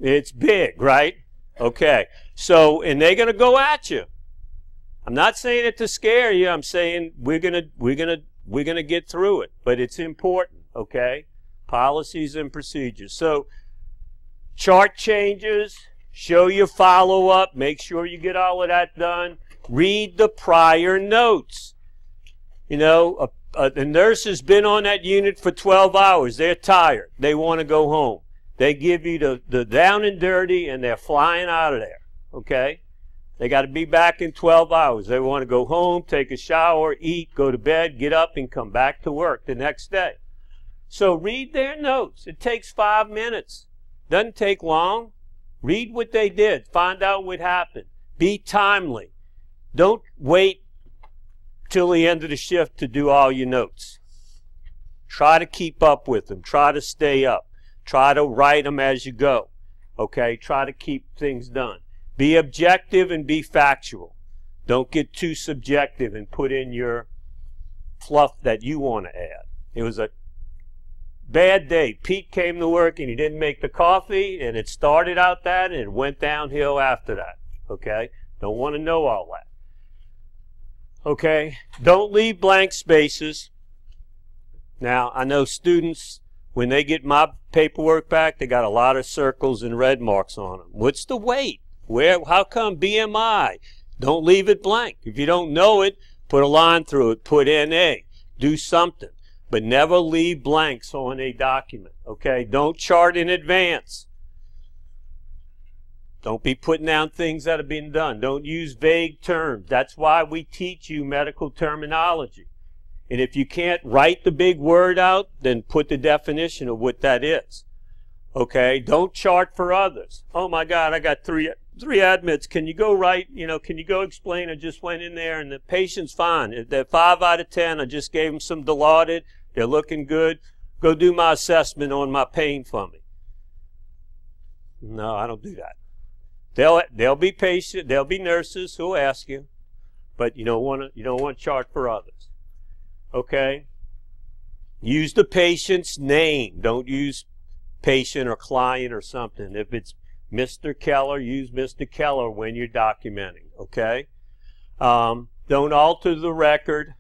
It's big, right? Okay. So, and they're going to go at you. I'm not saying it to scare you. I'm saying we're going to get through it, but it's important, okay? Policies and procedures. So, chart changes, show your follow-up, make sure you get all of that done. Read the prior notes. You know, the nurse has been on that unit for 12 hours. They're tired. They want to go home. They give you the down and dirty, and they're flying out of there, okay? They got to be back in 12 hours. They want to go home, take a shower, eat, go to bed, get up, and come back to work the next day. So read their notes. It takes 5 minutes. Doesn't take long. Read what they did. Find out what happened. Be timely. Don't wait till the end of the shift to do all your notes. Try to keep up with them. Try to stay up. Try to write them as you go. Okay? Try to keep things done. Be objective and be factual. Don't get too subjective and put in your fluff that you want to add. It was a bad day. Pete came to work and he didn't make the coffee, and it started out that and it went downhill after that. Okay? Don't want to know all that. Okay? Don't leave blank spaces. Now, I know students, when they get my paperwork back, they got a lot of circles and red marks on them. What's the weight? How come BMI? Don't leave it blank. If you don't know it, put a line through it. Put NA. Do something. But never leave blanks on a document. Okay? Don't chart in advance. Don't be putting down things that have been done. Don't use vague terms. That's why we teach you medical terminology. And if you can't write the big word out, then put the definition of what that is. Okay? Don't chart for others. Oh my God, I got three admits. Can you go write, can you go explain? I just went in there and the patient's fine. They're 5 out of 10. I just gave them some Dilaudid. They're looking good. Go do my assessment on my pain for me. No, I don't do that. There'll be patients, there'll be nurses who'll ask you, but you don't want to chart for others. Okay? Use the patient's name. Don't use patient or client or something. If it's Mr. Keller, use Mr. Keller when you're documenting. Okay? Don't alter the record.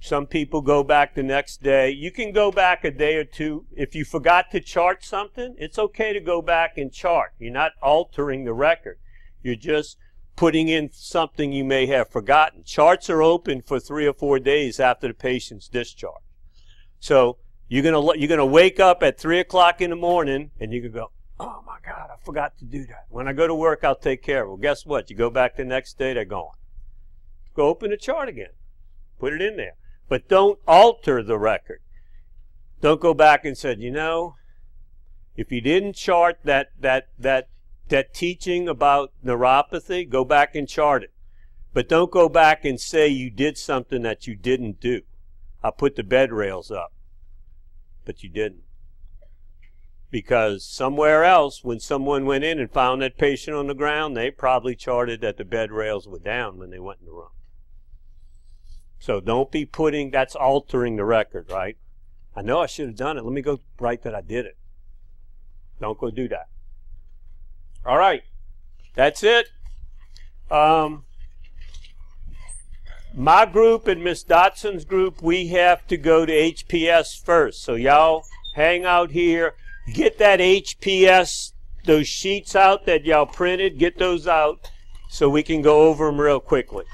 Some people go back the next day. You can go back a day or two. If you forgot to chart something, it's okay to go back and chart. You're not altering the record. You're just putting in something you may have forgotten. Charts are open for 3 or 4 days after the patient's discharge. So you're gonna wake up at 3 o'clock in the morning and you can go, oh my God, I forgot to do that. When I go to work, I'll take care of it. Well, guess what? You go back the next day, they're gone. Go open the chart again. Put it in there. But don't alter the record. Don't go back and say, you know, if you didn't chart that teaching about neuropathy, go back and chart it. But don't go back and say you did something that you didn't do. I put the bed rails up, but you didn't. Because somewhere else, when someone went in and found that patient on the ground, they probably charted that the bed rails were down when they went in the room. So don't be putting, that's altering the record, right? I know I should have done it. Let me go write that I did it. Don't go do that. All right. That's it. My group and Miss Dotson's group, we have to go to HPS first. So y'all hang out here. Get that HPS, those sheets out that y'all printed, get those out so we can go over them real quickly.